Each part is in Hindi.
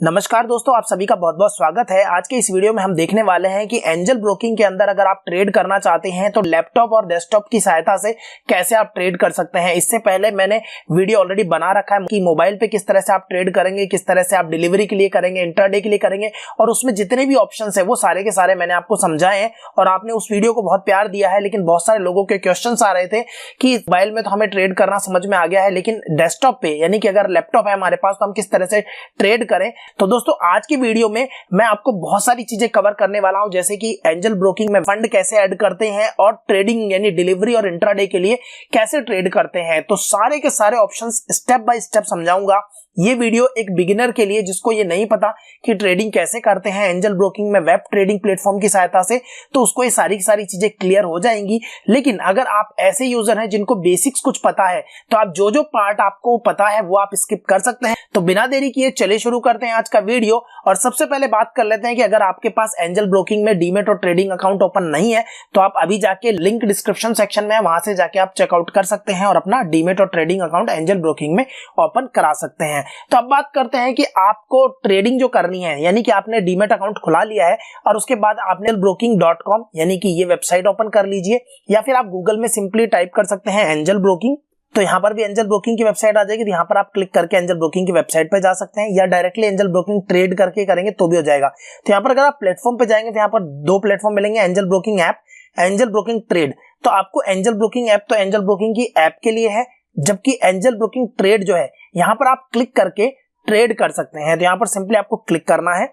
नमस्कार दोस्तों, आप सभी का बहुत बहुत स्वागत है। आज के इस वीडियो में हम देखने वाले हैं कि एंजल ब्रोकिंग के अंदर अगर आप ट्रेड करना चाहते हैं तो लैपटॉप और डेस्कटॉप की सहायता से कैसे आप ट्रेड कर सकते हैं। इससे पहले मैंने वीडियो ऑलरेडी बना रखा है कि मोबाइल पे किस तरह से आप ट्रेड करेंगे, किस तरह से आप डिलीवरी के लिए करेंगे, इंट्राडे के लिए करेंगे, और उसमें जितने भी ऑप्शन है वो सारे के सारे मैंने आपको समझाए हैं और आपने उस वीडियो को बहुत प्यार दिया है। लेकिन बहुत सारे लोगों के क्वेश्चन आ रहे थे कि मोबाइल में तो हमें ट्रेड करना समझ में आ गया है, लेकिन डेस्कटॉप पे यानी कि अगर लैपटॉप है हमारे पास तो हम किस तरह से ट्रेड करें। तो दोस्तों आज की वीडियो में मैं आपको बहुत सारी चीजें कवर करने वाला हूं, जैसे कि एंजल ब्रोकिंग में फंड कैसे ऐड करते हैं और ट्रेडिंग यानी डिलीवरी और इंट्राडे के लिए कैसे ट्रेड करते हैं। तो सारे के सारे ऑप्शंस स्टेप बाय स्टेप समझाऊंगा। ये वीडियो एक बिगिनर के लिए जिसको ये नहीं पता कि ट्रेडिंग कैसे करते हैं एंजल ब्रोकिंग में वेब ट्रेडिंग प्लेटफॉर्म की सहायता से, तो उसको ये सारी की सारी चीजें क्लियर हो जाएंगी। लेकिन अगर आप ऐसे यूजर हैं जिनको बेसिक्स कुछ पता है तो आप जो जो पार्ट आपको पता है वो आप स्किप कर सकते हैं। तो बिना देरी किए चलिए शुरू करते हैं आज का वीडियो। और सबसे पहले बात कर लेते हैं कि अगर आपके पास एंजल ब्रोकिंग में डीमेट और ट्रेडिंग अकाउंट ओपन नहीं है तो आप अभी जाके लिंक डिस्क्रिप्शन सेक्शन में है, वहां से जाके आप चेकआउट कर सकते हैं और अपना डीमेट और ट्रेडिंग अकाउंट एंजल ब्रोकिंग में ओपन करा सकते हैं। तो अब बात करते हैं कि आपको ट्रेडिंग जो करनी है, यानी कि आपने डीमेट अकाउंट खुला लिया है और उसके बाद आपने broking.com यानी कि ये वेबसाइट ओपन कर लीजिए, या फिर आप गूगल में सिंपली टाइप कर सकते हैं एंजल ब्रोकिंग। तो यहाँ पर भी एंजल ब्रोकिंग की वेबसाइट आ जाएगी, तो यहाँ पर आप क्लिक करके एंजल ब्रोकिंग की वेबसाइट पे जा सकते हैं, या डायरेक्टली एंजल ब्रोकिंग ट्रेड करके करेंगे तो भी हो जाएगा। तो यहाँ पर अगर आप प्लेटफॉर्म पे जाएंगे तो यहाँ पर दो प्लेटफॉर्म मिलेंगे, angel broking app, angel broking trade. तो आपको एंजल ब्रोकिंग ऐप तो एंजल ब्रोकिंग की ऐप के लिए है, जबकि एंजल ब्रोकिंग ट्रेड जो है यहाँ पर आप क्लिक करके ट्रेड कर सकते हैं। तो यहाँ पर सिंपली आपको क्लिक करना है।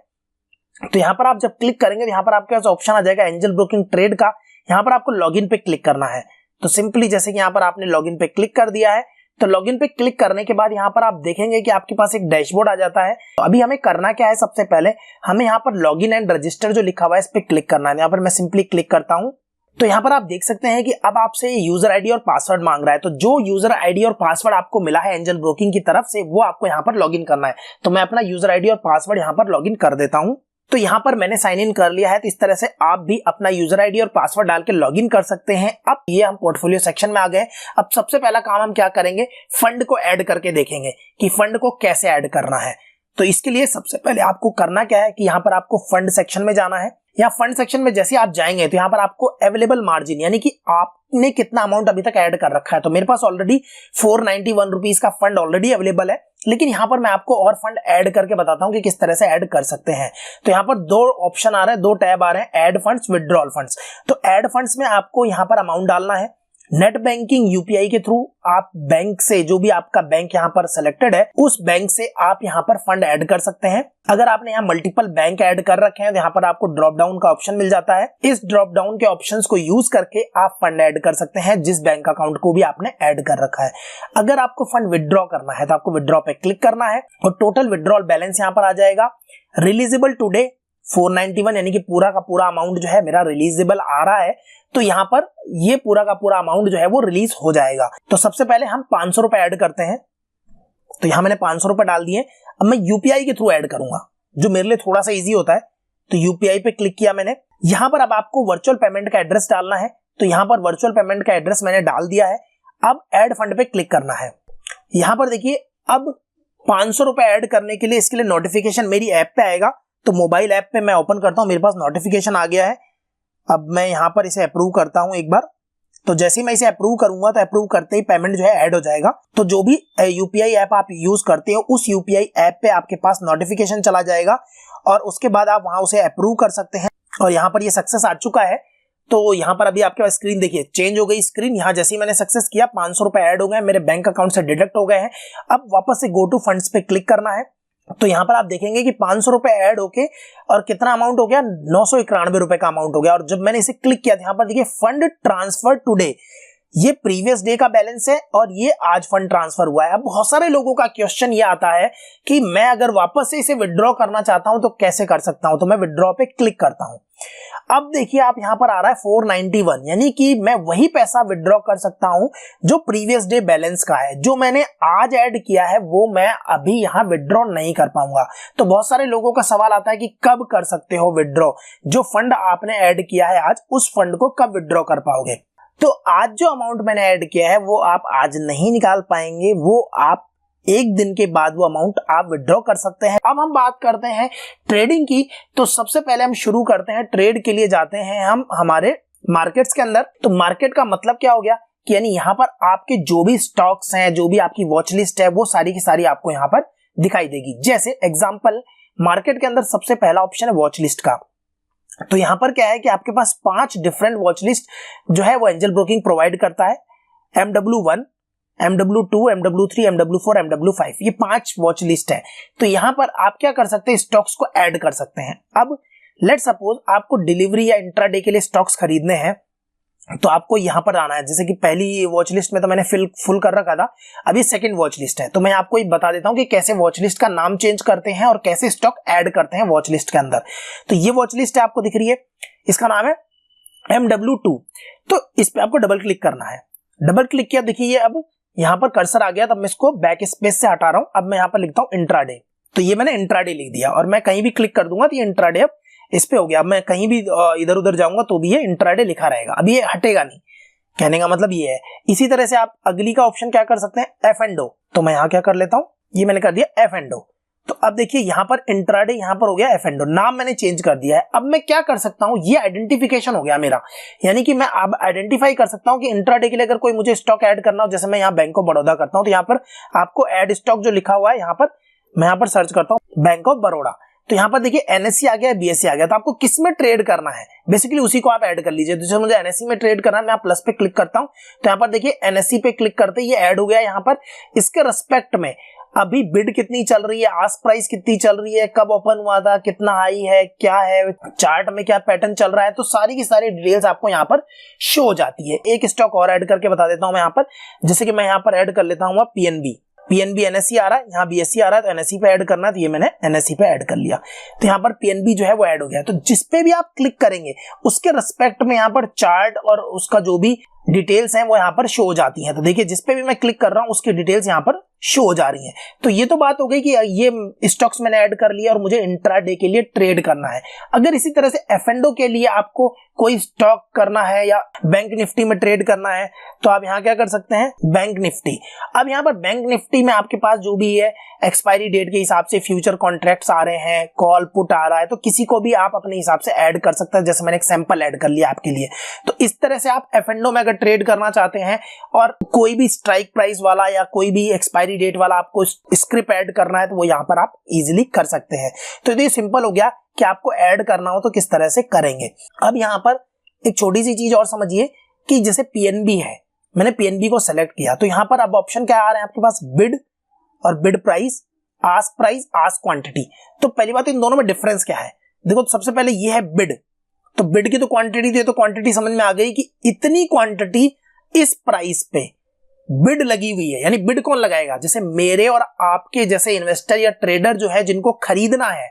तो यहाँ पर आप जब क्लिक करेंगे तो यहाँ पर आपके पास ऑप्शन आ जाएगा एंजल ब्रोकिंग ट्रेड का। यहाँ पर आपको लॉगिन पे क्लिक करना है। तो सिंपली जैसे कि यहाँ पर आपने लॉगिन पे क्लिक कर दिया है, तो लॉगिन पे क्लिक करने के बाद यहाँ पर आप देखेंगे कि आपके पास एक डैशबोर्ड आ जाता है। तो अभी हमें करना क्या है, सबसे पहले हमें यहाँ पर लॉगिन एंड रजिस्टर जो लिखा हुआ है इस पे क्लिक करना है। यहाँ पर मैं सिंपली क्लिक करता हूँ। तो यहाँ पर आप देख सकते हैं कि अब आपसे यूजर आईडी और पासवर्ड मांग रहा है। तो जो यूजर आईडी और पासवर्ड आपको मिला है एंजल ब्रोकिंग की तरफ से वो आपको यहाँ पर लॉगिन करना है। तो मैं अपना यूजर आईडी और पासवर्ड यहाँ पर लॉगिन कर देता हूँ। तो यहाँ पर मैंने साइन इन कर लिया है। तो इस तरह से आप भी अपना यूजर आईडी और पासवर्ड डाल के लॉगिन कर सकते हैं। अब ये हम पोर्टफोलियो सेक्शन में आ गए। अब सबसे पहला काम हम क्या करेंगे, फंड को ऐड करके देखेंगे कि फंड को कैसे ऐड करना है। तो इसके लिए सबसे पहले आपको करना क्या है कि यहाँ पर आपको फंड सेक्शन में जाना है। या फंड सेक्शन में जैसे आप जाएंगे तो यहाँ पर आपको अवेलेबल मार्जिन यानी कि आपने कितना अमाउंट अभी तक ऐड कर रखा है। तो मेरे पास ऑलरेडी 491 रुपीज का फंड ऑलरेडी अवेलेबल है, लेकिन यहाँ पर मैं आपको और फंड ऐड करके बताता हूँ कि किस तरह से ऐड कर सकते हैं। तो यहाँ पर दो ऑप्शन आ रहे हैं, दो टैब आ रहे हैं, ऐड फंड्स, विड्रॉल फंड्स। तो ऐड फंड्स में आपको यहाँ पर अमाउंट डालना है। नेट बैंकिंग यूपीआई के थ्रू आप बैंक से, जो भी आपका बैंक यहाँ पर सिलेक्टेड है उस बैंक से आप यहाँ पर फंड ऐड कर सकते हैं। अगर आपने यहाँ मल्टीपल बैंक ऐड कर रखे हैं तो यहाँ पर आपको ड्रॉप डाउन का ऑप्शन मिल जाता है। इस ड्रॉप डाउन के ऑप्शंस को यूज करके आप फंड ऐड कर सकते हैं जिस बैंक अकाउंट को भी आपने ऐड कर रखा है। अगर आपको फंड विड्रॉ करना है तो आपको विड्रॉ पे क्लिक करना है और टोटल विड्रॉल बैलेंस यहाँ पर आ जाएगा। रिलीजेबल टुडे 491 यानी कि पूरा का पूरा अमाउंट जो है मेरा रिलीजेबल आ रहा है। तो यहाँ पर ये पूरा का पूरा अमाउंट जो है वो रिलीज हो जाएगा। तो सबसे पहले हम 500 रुपए ऐड करते हैं। तो यहाँ मैंने 500 रुपए डाल दिए। अब मैं यूपीआई के थ्रू ऐड करूंगा जो मेरे लिए थोड़ा सा इजी होता है। तो यूपीआई पे क्लिक किया मैंने। यहाँ पर अब आपको वर्चुअल पेमेंट का एड्रेस डालना है। तो यहाँ पर वर्चुअल पेमेंट का एड्रेस मैंने डाल दिया है। अब ऐड फंड पे क्लिक करना है। यहाँ पर देखिए अब 500 रुपए ऐड करने के लिए इसके लिए नोटिफिकेशन मेरी ऐप पे आएगा। तो मोबाइल ऐप पे मैं ओपन करता हूँ, मेरे पास नोटिफिकेशन आ गया है। अब मैं यहाँ पर इसे अप्रूव करता हूँ एक बार। तो जैसे ही मैं इसे अप्रूव करूंगा तो अप्रूव करते ही पेमेंट जो है ऐड हो जाएगा। तो जो भी यूपीआई ऐप आप यूज करते हो उस यूपीआई ऐप पे आपके पास नोटिफिकेशन चला जाएगा और उसके बाद आप वहां उसे अप्रूव कर सकते हैं। और यहाँ पर ये सक्सेस आ चुका है। तो यहाँ पर अभी आपके पास स्क्रीन देखिए चेंज हो गई स्क्रीन। यहाँ जैसे ही मैंने सक्सेस किया 500 रुपए ऐड हो गए, मेरे बैंक अकाउंट से डिडक्ट हो गए हैं। अब वापस से गो टू फंड्स पे क्लिक करना है। तो यहाँ पर आप देखेंगे कि 500 रुपए ऐड होके और कितना अमाउंट हो गया, 991 रुपए का अमाउंट हो गया। और जब मैंने इसे क्लिक किया तो यहाँ पर देखिए फंड ट्रांसफर टुडे, ये प्रीवियस डे का बैलेंस है और ये आज फंड ट्रांसफर हुआ है। अब बहुत सारे लोगों का क्वेश्चन ये आता है कि मैं अगर वापस से इसे विड्रॉ करना चाहता हूं तो कैसे कर सकता हूं। तो मैं विड्रॉ पे क्लिक करता हूं। अब देखिए आप यहाँ पर आ रहा है 491, यानी कि मैं वही पैसा विड्रॉ कर सकता हूं जो प्रीवियस डे बैलेंस का है। जो मैंने आज ऐड किया है वो मैं अभी यहाँ विड्रॉ नहीं कर पाऊंगा। तो बहुत सारे लोगों का सवाल आता है कि कब कर सकते हो विड्रॉ, जो फंड आपने ऐड किया है आज उस फंड को कब विड्रॉ कर पाओगे। तो आज जो अमाउंट मैंने ऐड किया है वो आप आज नहीं निकाल पाएंगे, वो आप एक दिन के बाद वो अमाउंट आप विड्रॉ कर सकते हैं। अब हम बात करते हैं ट्रेडिंग की। तो सबसे पहले हम शुरू करते हैं, ट्रेड के लिए जाते हैं हम हमारे मार्केट्स के अंदर। तो मार्केट का मतलब क्या हो गया कि यानी यहाँ पर आपके जो भी स्टॉक्स हैं, जो भी आपकी वॉच लिस्ट है, वो सारी की सारी आपको यहाँ पर दिखाई देगी। जैसे एग्जांपल, मार्केट के अंदर सबसे पहला ऑप्शन है वॉच लिस्ट का। तो यहाँ पर क्या है कि आपके पास 5 डिफरेंट वॉच लिस्ट जो है वो एंजल ब्रोकिंग प्रोवाइड करता है। MW1, MW2, MW3, MW4, MW5, ये 5 वॉच लिस्ट है। तो यहाँ पर आप क्या कर सकते हैं, स्टॉक्स को ऐड कर सकते हैं। अब लेट सपोज आपको डिलीवरी या इंट्राडे के लिए स्टॉक्स खरीदने हैं, तो आपको यहाँ पर आना है। जैसे कि पहली वॉच लिस्ट में तो मैंने फुल कर रखा था, अभी सेकंड वॉच लिस्ट है। तो मैं आपको बता देता हूँ कि कैसे वॉच लिस्ट का नाम चेंज करते हैं और कैसे स्टॉक ऐड करते हैं वॉच लिस्ट के अंदर। तो ये वॉच लिस्ट है, आपको दिख रही है, इसका नाम है MW2। तो इस पे आपको डबल क्लिक करना है। डबल क्लिक किया, देखिए अब यहाँ पर कर्सर आ गया। तब मैं इसको बैक स्पेस से हटा रहा हूँ। अब मैं यहाँ पर लिखता हूँ इंट्राडे। तो ये मैंने इंट्राडे लिख दिया और मैं कहीं भी क्लिक कर दूंगा तो ये इंट्राडे अब इस पे हो गया। अब मैं कहीं भी इधर उधर जाऊंगा तो भी ये इंट्राडे लिखा रहेगा, अब ये हटेगा नहीं। कहने का मतलब ये है। इसी तरह से आप अगली का ऑप्शन क्या कर सकते हैं, F&O। तो मैं यहाँ क्या कर लेता हूँ, ये मैंने कर दिया F&O। तो अब देखिए यहाँ पर इंट्राडे, यहाँ पर हो गया F&O, नाम मैंने चेंज कर दिया है। अब मैं क्या कर सकता हूँ, ये आइडेंटिफिकेशन हो गया मेरा, यानी कि मैं अब आइडेंटिफाई कर सकता हूँ कि इंट्राडे के लिए अगर कोई मुझे स्टॉक ऐड करना हो। जैसे मैं यहाँ बैंक ऑफ बड़ौदा करता हूँ, तो यहाँ पर आपको ऐड स्टॉक जो लिखा हुआ है, यहाँ पर मैं यहाँ पर सर्च करता हूँ बैंक ऑफ बड़ौदा। तो यहाँ पर देखिए NSE आ गया, BSE आ गया। तो आपको किस में ट्रेड करना है, बेसिकली उसी को आप ऐड कर लीजिए। तो मुझे NSE में ट्रेड करना है, मैं प्लस पे क्लिक करता हूँ। तो यहाँ पर देखिए NSE पे क्लिक करते ही ये ऐड हो गया। यहाँ पर इसके रेस्पेक्ट में अभी बिड कितनी चल रही है, आस्क प्राइस कितनी चल रही है, कब ओपन हुआ था, कितना हाई है, क्या है, चार्ट में क्या पैटर्न चल रहा है, तो सारी की सारी डिटेल्स आपको यहाँ पर शो हो जाती है। एक स्टॉक और ऐड करके बता देता हूँ मैं यहाँ पर। जैसे कि मैं यहाँ पर ऐड कर लेता हूँ PNB NSE आ रहा है, यहाँ BSE आ रहा है, तो NSE पे ऐड करना है, तो ये मैंने NSE पे ऐड कर लिया। तो यहाँ पर PNB जो है वो ऐड हो गया। तो जिस पे भी आप क्लिक करेंगे उसके रेस्पेक्ट में यहाँ पर चार्ट और उसका जो भी डिटेल्स हैं वो यहाँ पर शो हो जाती हैं। तो देखिए जिस पे भी मैं क्लिक कर रहा हूँ उसकी डिटेल्स यहाँ पर शो हो जा रही हैं। तो ये तो बात हो गई कि ये स्टॉक्स मैंने ऐड कर लिया और मुझे इंट्राडे के लिए ट्रेड करना है। अगर इसी तरह से F&O के लिए आपको कोई स्टॉक करना है या बैंक निफ्टी में ट्रेड करना है, तो आप यहाँ क्या कर सकते हैं, बैंक निफ्टी। अब यहाँ पर बैंक निफ्टी में आपके पास जो भी है एक्सपायरी डेट के हिसाब से फ्यूचर कॉन्ट्रैक्ट्स आ रहे हैं, कॉल पुट आ रहा है, तो किसी को भी आप अपने हिसाब से ऐड कर सकते हैं। जैसे मैंने एक सैंपल ऐड कर लिया आपके लिए। तो इस तरह से आप F&O में अगर ट्रेड करना चाहते हैं और कोई भी स्ट्राइक प्राइस वाला या कोई भी एक्सपायरी डेट वाला आपको स्क्रिप्ट ऐड करना है, तो वो यहाँ पर आप इजीली कर सकते हैं। तो ये सिंपल हो गया कि आपको ऐड करना हो तो किस तरह से करेंगे। अब यहाँ पर एक छोटी सी चीज और समझिए कि जैसे PNB है, मैंने PNB को सेलेक्ट किया, तो यहाँ पर अब ऑप्शन क्या आ रहे हैं आपके पास, बिड और बिड प्राइस, आस्क क्वांटिटी। तो पहली बात, इन दोनों में डिफरेंस क्या है, देखो। तो सबसे पहले ये है बिड। तो बिड की तो क्वांटिटी थी, तो क्वांटिटी समझ में आ गई कि इतनी क्वांटिटी इस प्राइस पे बिड लगी हुई है। यानी बिड कौन लगाएगा, जैसे मेरे और आपके जैसे इन्वेस्टर या ट्रेडर जो है जिनको खरीदना है,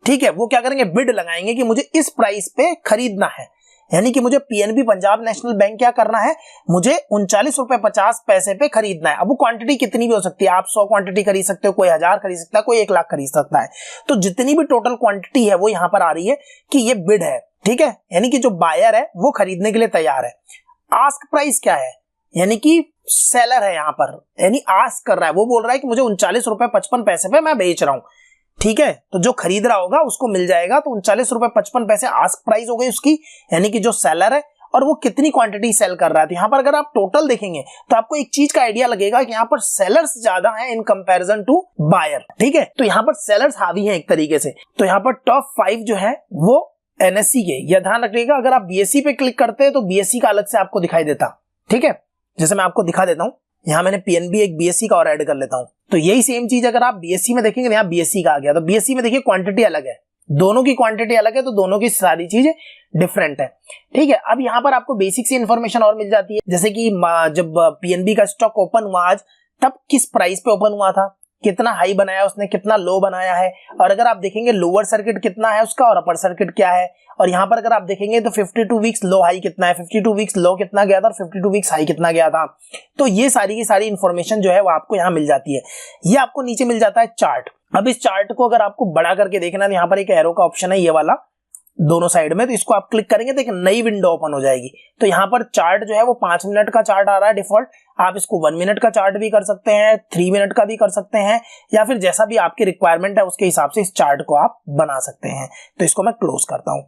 ठीक है, वो क्या करेंगे, बिड लगाएंगे कि मुझे इस प्राइस पे खरीदना है। यानी कि मुझे PNB पंजाब नेशनल बैंक क्या करना है, मुझे 39 रुपए 50 पैसे पे खरीदना है। अब वो क्वांटिटी कितनी भी हो सकती है, आप 100 क्वांटिटी खरीद सकते हो, कोई 1000 खरीद सकता है, कोई 1 लाख खरीद सकता है। तो जितनी भी टोटल क्वांटिटी है वो यहाँ पर आ रही है कि ये बिड है, ठीक है, यानी कि जो बायर है वो खरीदने के लिए तैयार है। आस्क प्राइस क्या है, यानी कि सेलर है यहाँ पर, यानी आस्क कर रहा है, वो बोल रहा है कि मुझे 39 रुपए 55 पैसे पे मैं बेच रहा हूं, ठीक है। तो जो खरीद रहा होगा उसको मिल जाएगा। तो 39 रुपए 55 पैसे आस्क प्राइस हो गई उसकी, यानी कि जो सेलर है और वो कितनी क्वांटिटी सेल कर रहा है। तो यहाँ पर अगर आप टोटल देखेंगे तो आपको एक चीज का आइडिया लगेगा कि यहाँ पर सेलर्स ज्यादा हैं इन कंपैरिजन टू बायर, ठीक है। तो यहाँ पर सेलर्स हावी हैं एक तरीके से। तो यहाँ पर टॉप 5 जो है वो NSE के, यह ध्यान रखिएगा। अगर आप BSE पे क्लिक करते हैं तो BSE का अलग से आपको दिखाई देता, ठीक है। जैसे मैं आपको दिखा देता हूं, यहाँ मैंने PNB एक BSE का और ऐड कर लेता हूं। तो यही सेम चीज अगर आप BSE में देखेंगे, यहाँ BSE का आ गया। तो BSE में देखिए क्वांटिटी अलग है, दोनों की क्वांटिटी अलग है, तो दोनों की सारी चीजें डिफरेंट है, ठीक है। अब यहाँ पर आपको बेसिक सी इंफॉर्मेशन और मिल जाती है, जैसे कि जब PNB का स्टॉक ओपन हुआ आज, तब किस प्राइस पे ओपन हुआ था, कितना हाई बनाया उसने, कितना लो बनाया है, और अगर आप देखेंगे लोअर सर्किट कितना है उसका और अपर सर्किट क्या है। और यहाँ पर अगर आप देखेंगे तो 52 वीक्स लो हाई कितना है, 52 वीक्स लो कितना गया था और 52 वीक्स हाई कितना गया था। तो ये सारी की सारी इंफॉर्मेशन जो है वो आपको यहाँ मिल जाती है। ये आपको नीचे मिल जाता है चार्ट। अब इस चार्ट को अगर आपको बड़ा करके देखना है, यहाँ पर एक एरो का ऑप्शन है ये वाला, दोनों साइड में। तो इसको आप क्लिक करेंगे तो एक नई विंडो ओपन हो जाएगी। तो यहाँ पर चार्ट जो है वो 5 मिनट का चार्ट आ रहा है डिफॉल्ट। आप इसको 1 मिनट का चार्ट भी कर सकते हैं, 3 मिनट का भी कर सकते हैं, या फिर जैसा भी आपकी रिक्वायरमेंट है उसके हिसाब से इस चार्ट को आप बना सकते हैं। तो इसको मैं क्लोज करता हूं।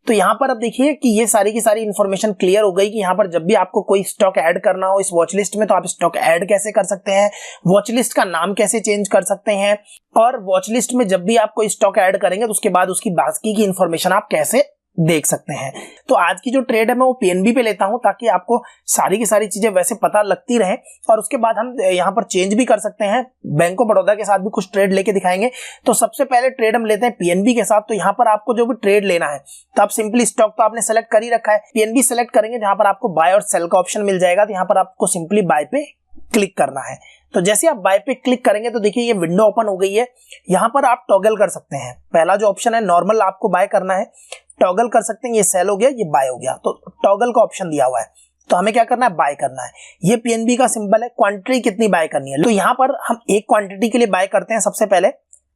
तो यहाँ पर अब देखिए कि ये सारी की सारी इंफॉर्मेशन क्लियर हो गई कि यहाँ पर जब भी आपको कोई स्टॉक ऐड करना हो इस वॉच लिस्ट में तो आप स्टॉक ऐड कैसे कर सकते हैं, वॉच लिस्ट का नाम कैसे चेंज कर सकते हैं, और वॉच लिस्ट में जब भी आप कोई स्टॉक ऐड करेंगे तो उसके बाद उसकी बाकी की इंफॉर्मेशन आप कैसे देख सकते हैं। तो आज की जो ट्रेड है मैं वो पीएनबी पे लेता हूं ताकि आपको सारी की सारी चीजें वैसे पता लगती रहें, और उसके बाद हम यहां पर चेंज भी कर सकते हैं। बैंक ऑफ बड़ौदा के साथ भी कुछ ट्रेड लेके दिखाएंगे। तो सबसे पहले ट्रेड हम लेते हैं पीएनबी के साथ। तो यहां पर आपको जो भी ट्रेड लेना है तो आप सिंपली स्टॉक तो आपने सेलेक्ट कर ही रखा है, पीएनबी सेलेक्ट करेंगे जहां पर आपको बाय और सेल का ऑप्शन मिल जाएगा। तो यहां पर आपको सिंपली बाय पे क्लिक करना है। तो जैसे आप बाय पे क्लिक करेंगे तो देखिए ये विंडो ओपन हो गई है। यहां पर आप टॉगल कर सकते हैं। पहला जो ऑप्शन है नॉर्मल आपको बाय करना है, टॉगल कर सकते हैं। ये सेल हो गया, ये बाय हो गया, तो टॉगल का ऑप्शन दिया हुआ है। तो हमें क्या करना है, बाय करना है। ये पीएनबी का सिंबल है, क्वांटिटी कितनी बाय करनी है। तो यहां पर हम एक क्वांटिटी के लिए बाय करते हैं सबसे पहले,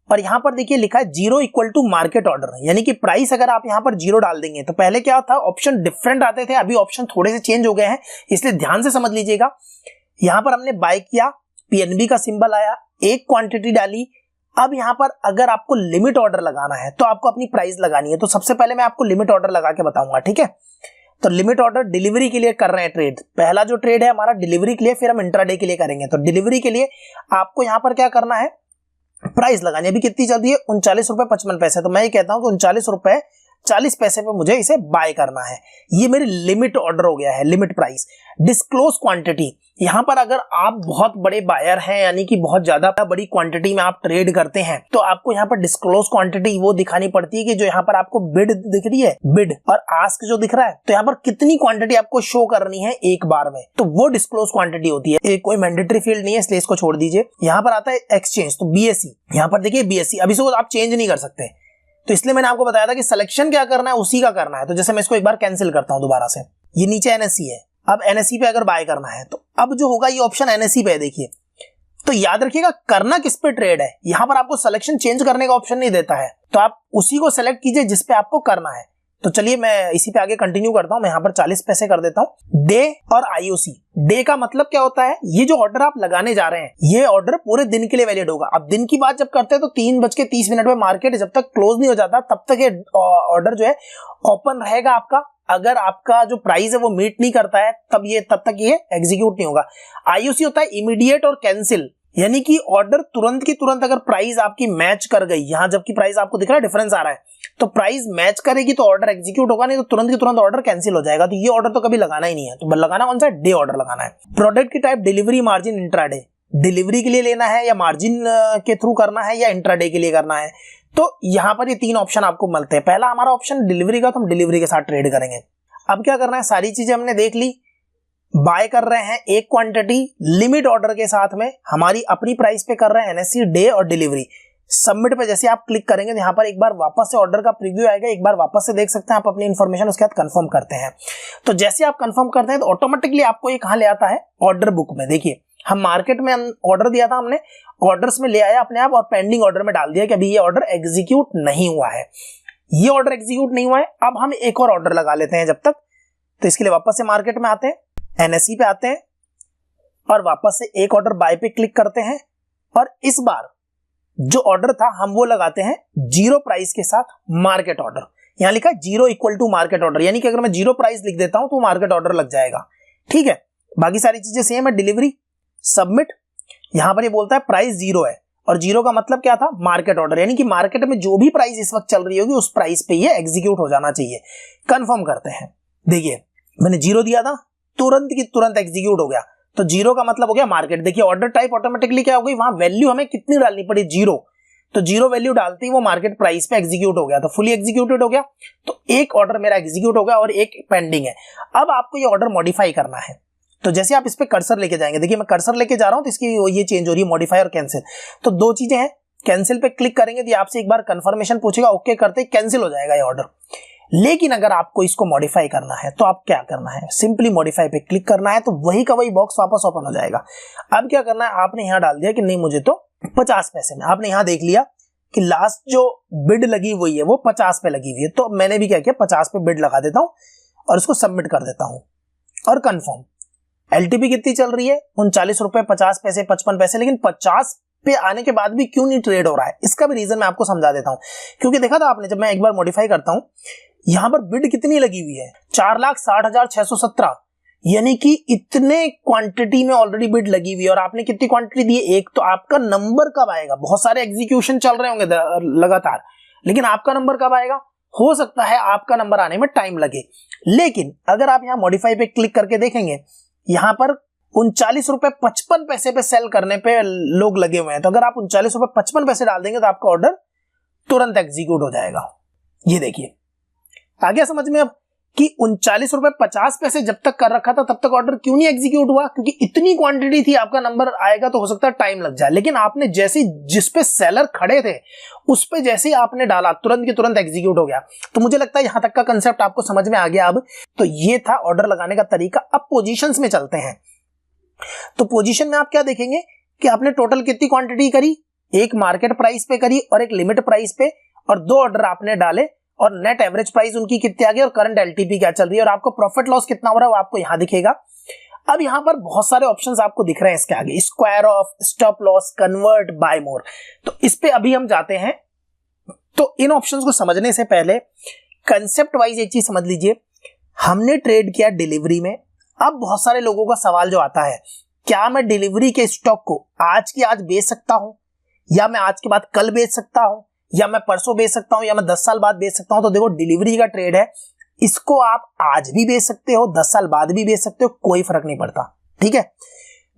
और यहां पर देखिए लिखा है 0 इक्वल टू मार्केट ऑर्डर, यानी कि प्राइस अगर आप यहां पर 0 डाल देंगे। तो पहले क्या था, ऑप्शन डिफरेंट आते थे, अभी ऑप्शन थोड़े से चेंज हो गए हैं, इसलिए ध्यान से समझ लीजिएगा। यहां पर हमने बाय किया, पीएनबी का सिंबल आया, एक क्वांटिटी डाली। अब यहां पर अगर आपको लिमिट ऑर्डर लगाना है तो आपको अपनी प्राइस लगानी है। तो सबसे पहले मैं आपको लिमिट ऑर्डर लगा के बताऊंगा, ठीक है। तो लिमिट ऑर्डर डिलीवरी के लिए कर रहे हैं ट्रेड। पहला जो ट्रेड है हमारा डिलीवरी के लिए, फिर हम इंट्राडे के लिए करेंगे। तो डिलीवरी के लिए आपको यहां पर क्या करना है, प्राइस लगानी है। अभी कितनी चल रही है, 39 रुपए 55 पैसे। तो मैं ये कहता हूं कि 39 रुपए 40 पैसे पे मुझे इसे बाय करना है। ये मेरी लिमिट ऑर्डर हो गया है, लिमिट प्राइस। डिस्क्लोज क्वांटिटी, यहां पर अगर आप बहुत बड़े बायर हैं, यानी कि बहुत ज्यादा बड़ी क्वांटिटी में आप ट्रेड करते हैं, तो आपको यहां पर डिस्क्लोज क्वांटिटी वो दिखानी पड़ती है कि जो यहां पर आपको बिड दिख रही है, बिड और आस्क जो दिख रहा है, तो यहां पर कितनी क्वांटिटी आपको शो करनी है एक बार में, तो वो डिस्क्लोज क्वांटिटी होती है। कोई मैंडेटरी फील्ड नहीं है, इसलिए इसको छोड़ दीजिए। यहां पर आता है एक्सचेंज, तो बीएससी, यहां पर देखिए बीएससी, अभी से आप चेंज नहीं कर सकते। तो इसलिए मैंने आपको बताया था कि सिलेक्शन क्या करना है, उसी का करना है। तो जैसे मैं इसको एक बार कैंसिल करता हूं दोबारा से, ये नीचे एनएससी है। अब एनएससी पे अगर बाय करना है तो अब जो होगा ये ऑप्शन एनएससी पे है, देखिए। तो याद रखिएगा करना किस पे ट्रेड है, यहां पर आपको सिलेक्शन चेंज करने का ऑप्शन नहीं देता है, तो आप उसी को सेलेक्ट कीजिए जिस पे आपको करना है। तो चलिए मैं इसी पे आगे कंटिन्यू करता हूं। मैं यहां पर 40 पैसे कर देता हूं। डे और आईओसी, डे का मतलब क्या होता है, ये जो ऑर्डर आप लगाने जा रहे हैं ये ऑर्डर पूरे दिन के लिए वैलिड होगा। अब दिन की बात जब करते हैं तो 3:30 में मार्केट जब तक क्लोज नहीं हो जाता तब तक ये ऑर्डर जो है ओपन रहेगा आपका। अगर आपका जो प्राइस है वो मीट नहीं करता है तब तक ये एग्जीक्यूट नहीं होगा। आईओसी होता है इमीडिएट और कैंसिल, यानी कि ऑर्डर तुरंत की तुरंत अगर प्राइस आपकी मैच कर गई, यहां जबकि प्राइस आपको दिख रहा है डिफरेंस आ रहा है, तो प्राइस मैच करेगी तो ऑर्डर एग्जीक्यूट होगा, नहीं तो तुरंत की तुरंत ऑर्डर कैंसिल हो जाएगा। तो ये ऑर्डर तो कभी लगाना ही नहीं है। तो लगाना कौन सा है, डे ऑर्डर लगाना है। प्रोडक्ट की type delivery, margin, intraday, delivery के लिए लेना है या मार्जिन के थ्रू करना है या इंट्राडे के लिए करना है। तो यहां पर ये 3 ऑप्शन आपको मिलते हैं। पहला हमारा ऑप्शन डिलीवरी का, तो हम डिलीवरी के साथ ट्रेड करेंगे। अब क्या करना है, सारी चीजें हमने देख ली। बाय कर रहे हैं एक क्वांटिटी लिमिट ऑर्डर के साथ में, हमारी अपनी प्राइस पे कर रहे हैं एनएससी, डे और डिलीवरी। सबमिट पे जैसे आप क्लिक करेंगे तो यहाँ पर एक बार वापस से ऑर्डर का प्रीव्यू आएगा, एक बार वापस से देख सकते हैं आप अपनी इंफॉर्मेशन, उसके बाद कंफर्म करते हैं। तो जैसे आप कंफर्म करते हैं तो ऑटोमेटिकली आपको ये कहां ले आता है, ऑर्डर बुक में। देखिए हम मार्केट में ऑर्डर दिया था, हमने ऑर्डर्स में ले आया अपने आप और पेंडिंग ऑर्डर में डाल दिया कि अभी ये ऑर्डर एग्जीक्यूट नहीं हुआ है। ये ऑर्डर एग्जीक्यूट नहीं हुआ है, अब हम एक और ऑर्डर लगा लेते हैं जब तक। तो इसके लिए वापस से मार्केट में आते हैं, एनएससी पे आते हैं और वापस से एक ऑर्डर बाय पे क्लिक करते हैं, और इस बार जो ऑर्डर था हम वो लगाते हैं 0 प्राइस के साथ मार्केट ऑर्डर। यहां लिखा है 0 इक्वल टू मार्केट ऑर्डर, यानी कि अगर मैं 0 प्राइस लिख देता हूं तो मार्केट ऑर्डर लग जाएगा, ठीक है। बाकी सारी चीजें सेम है। डिलीवरी, सबमिट, यहां पर ये बोलता है प्राइस 0 है, और 0 का मतलब क्या था, मार्केट ऑर्डर, यानी कि मार्केट में जो भी प्राइस इस वक्त चल रही होगी उस प्राइस पे ये एग्जीक्यूट हो जाना चाहिए। कंफर्म करते हैं। देखिए मैंने 0 दिया था, तुरंत की तुरंत एग्जीक्यूट हो गया। तो 0 का मतलब हो गया मार्केट। देखिए ऑर्डर टाइप ऑटोमेटिकली क्या हो गई, वहां वैल्यू हमें कितनी डालनी पड़ी, 0। तो 0 वैल्यू डालते ही वो मार्केट प्राइस पे एग्जीक्यूट हो गया, तो फुली एग्जीक्यूटेड हो गया। तो एक ऑर्डर मेरा एग्जीक्यूट हो गया और एक पेंडिंग है। अब आपको ये ऑर्डर मॉडिफाई करना है। तो जैसे आप इस पे कर्सर लेके जाएंगे, देखिए मैं कर्सर लेके जा रहा हूं तो इसकी ये चेंज हो रही है, मॉडिफाई और कैंसिल। तो 2 चीजें हैं, कैंसिल पे क्लिक करेंगे तो आपसे एक बार कंफर्मेशन पूछेगा, ओके करते ही कैंसिल हो जाएगा ये ऑर्डर। लेकिन अगर आपको इसको मॉडिफाई करना है तो आप क्या करना है, सिंपली मॉडिफाई पे क्लिक करना है, तो वही का वही बॉक्स वापस ओपन हो जाएगा। अब क्या करना है, आपने यहां डाल दिया कि नहीं मुझे तो 50 पैसे में, आपने यहां देख लिया कि लास्ट जो बिड लगी हुई है वो 50 पे लगी हुई है, तो मैंने भी क्या किया 50 पे बिड लगा देता हूं और इसको सबमिट कर देता हूं और कंफर्म। एलटीपी कितनी चल रही है? 39 रुपए 50 पैसे 55 पैसे। लेकिन 50 पे आने के बाद भी क्यों नहीं ट्रेड हो रहा है, इसका भी रीजन मैं आपको समझा देता हूं। क्योंकि देखा था आपने, जब मैं एक बार मॉडिफाई करता हूं, यहां पर बिड कितनी लगी हुई है? 4,60,617, यानी कि इतने क्वांटिटी में ऑलरेडी बिड लगी हुई है। और आपने कितनी क्वांटिटी दी है? एक। तो आपका नंबर कब आएगा? बहुत सारे एग्जीक्यूशन चल रहे होंगे लगातार, लेकिन आपका नंबर कब आएगा? हो सकता है आपका नंबर आने में टाइम लगे। लेकिन अगर आप यहां मॉडिफाई पे क्लिक करके देखेंगे, यहां पर 39 रुपए 55 पैसे पे सेल करने पे लोग लगे हुए हैं। तो अगर आप 39 रुपए 55 पैसे डाल देंगे तो आपका ऑर्डर तुरंत एग्जीक्यूट हो जाएगा। ये देखिए, आ गया समझ में अब कि 39 रुपए 50 पैसे जब तक कर रखा था तब तक ऑर्डर क्यों नहीं एग्जीक्यूट हुआ? क्योंकि इतनी क्वांटिटी थी, आपका नंबर आएगा तो हो सकता है टाइम लग जाए। लेकिन आपने जैसे जिस पे सेलर खड़े थे उस पे जैसे ही आपने डाला, तुरंत की तुरंत एग्जीक्यूट हो गया। तो मुझे लगता है यहां तक का कंसेप्ट आपको समझ में आ गया अब। तो ये था ऑर्डर लगाने का तरीका। अब पोजीशंस में चलते हैं। तो पोजीशन में आप क्या देखेंगे कि आपने टोटल कितनी क्वांटिटी करी? एक मार्केट प्राइस पे करी और एक लिमिट प्राइस पे, और 2 ऑर्डर आपने डाले और नेट एवरेज प्राइस उनकी कितनी आ गई और करंट एलटीपी क्या चल रही है और आपको प्रॉफिट लॉस कितना हो रहा है वो आपको यहां दिखेगा। अब यहां पर बहुत सारे ऑप्शंस आपको दिख रहे हैं इसके आगे, square off, stop loss, convert, buy more. तो इस पे अभी हम जाते हैं। तो इन ऑप्शंस को समझने से पहले कंसेप्ट वाइज एक चीज समझ लीजिए। हमने ट्रेड किया डिलीवरी में। अब बहुत सारे लोगों का सवाल जो आता है, क्या मैं डिलीवरी के स्टॉक को आज की आज बेच सकता हूं, या मैं आज के बाद कल बेच सकता हूं, या मैं परसों बेच सकता हूं, या मैं 10 साल बाद बेच सकता हूं? तो देखो, डिलीवरी का ट्रेड है, इसको आप आज भी बेच सकते हो, 10 साल बाद भी बेच सकते हो, कोई फर्क नहीं पड़ता। ठीक है।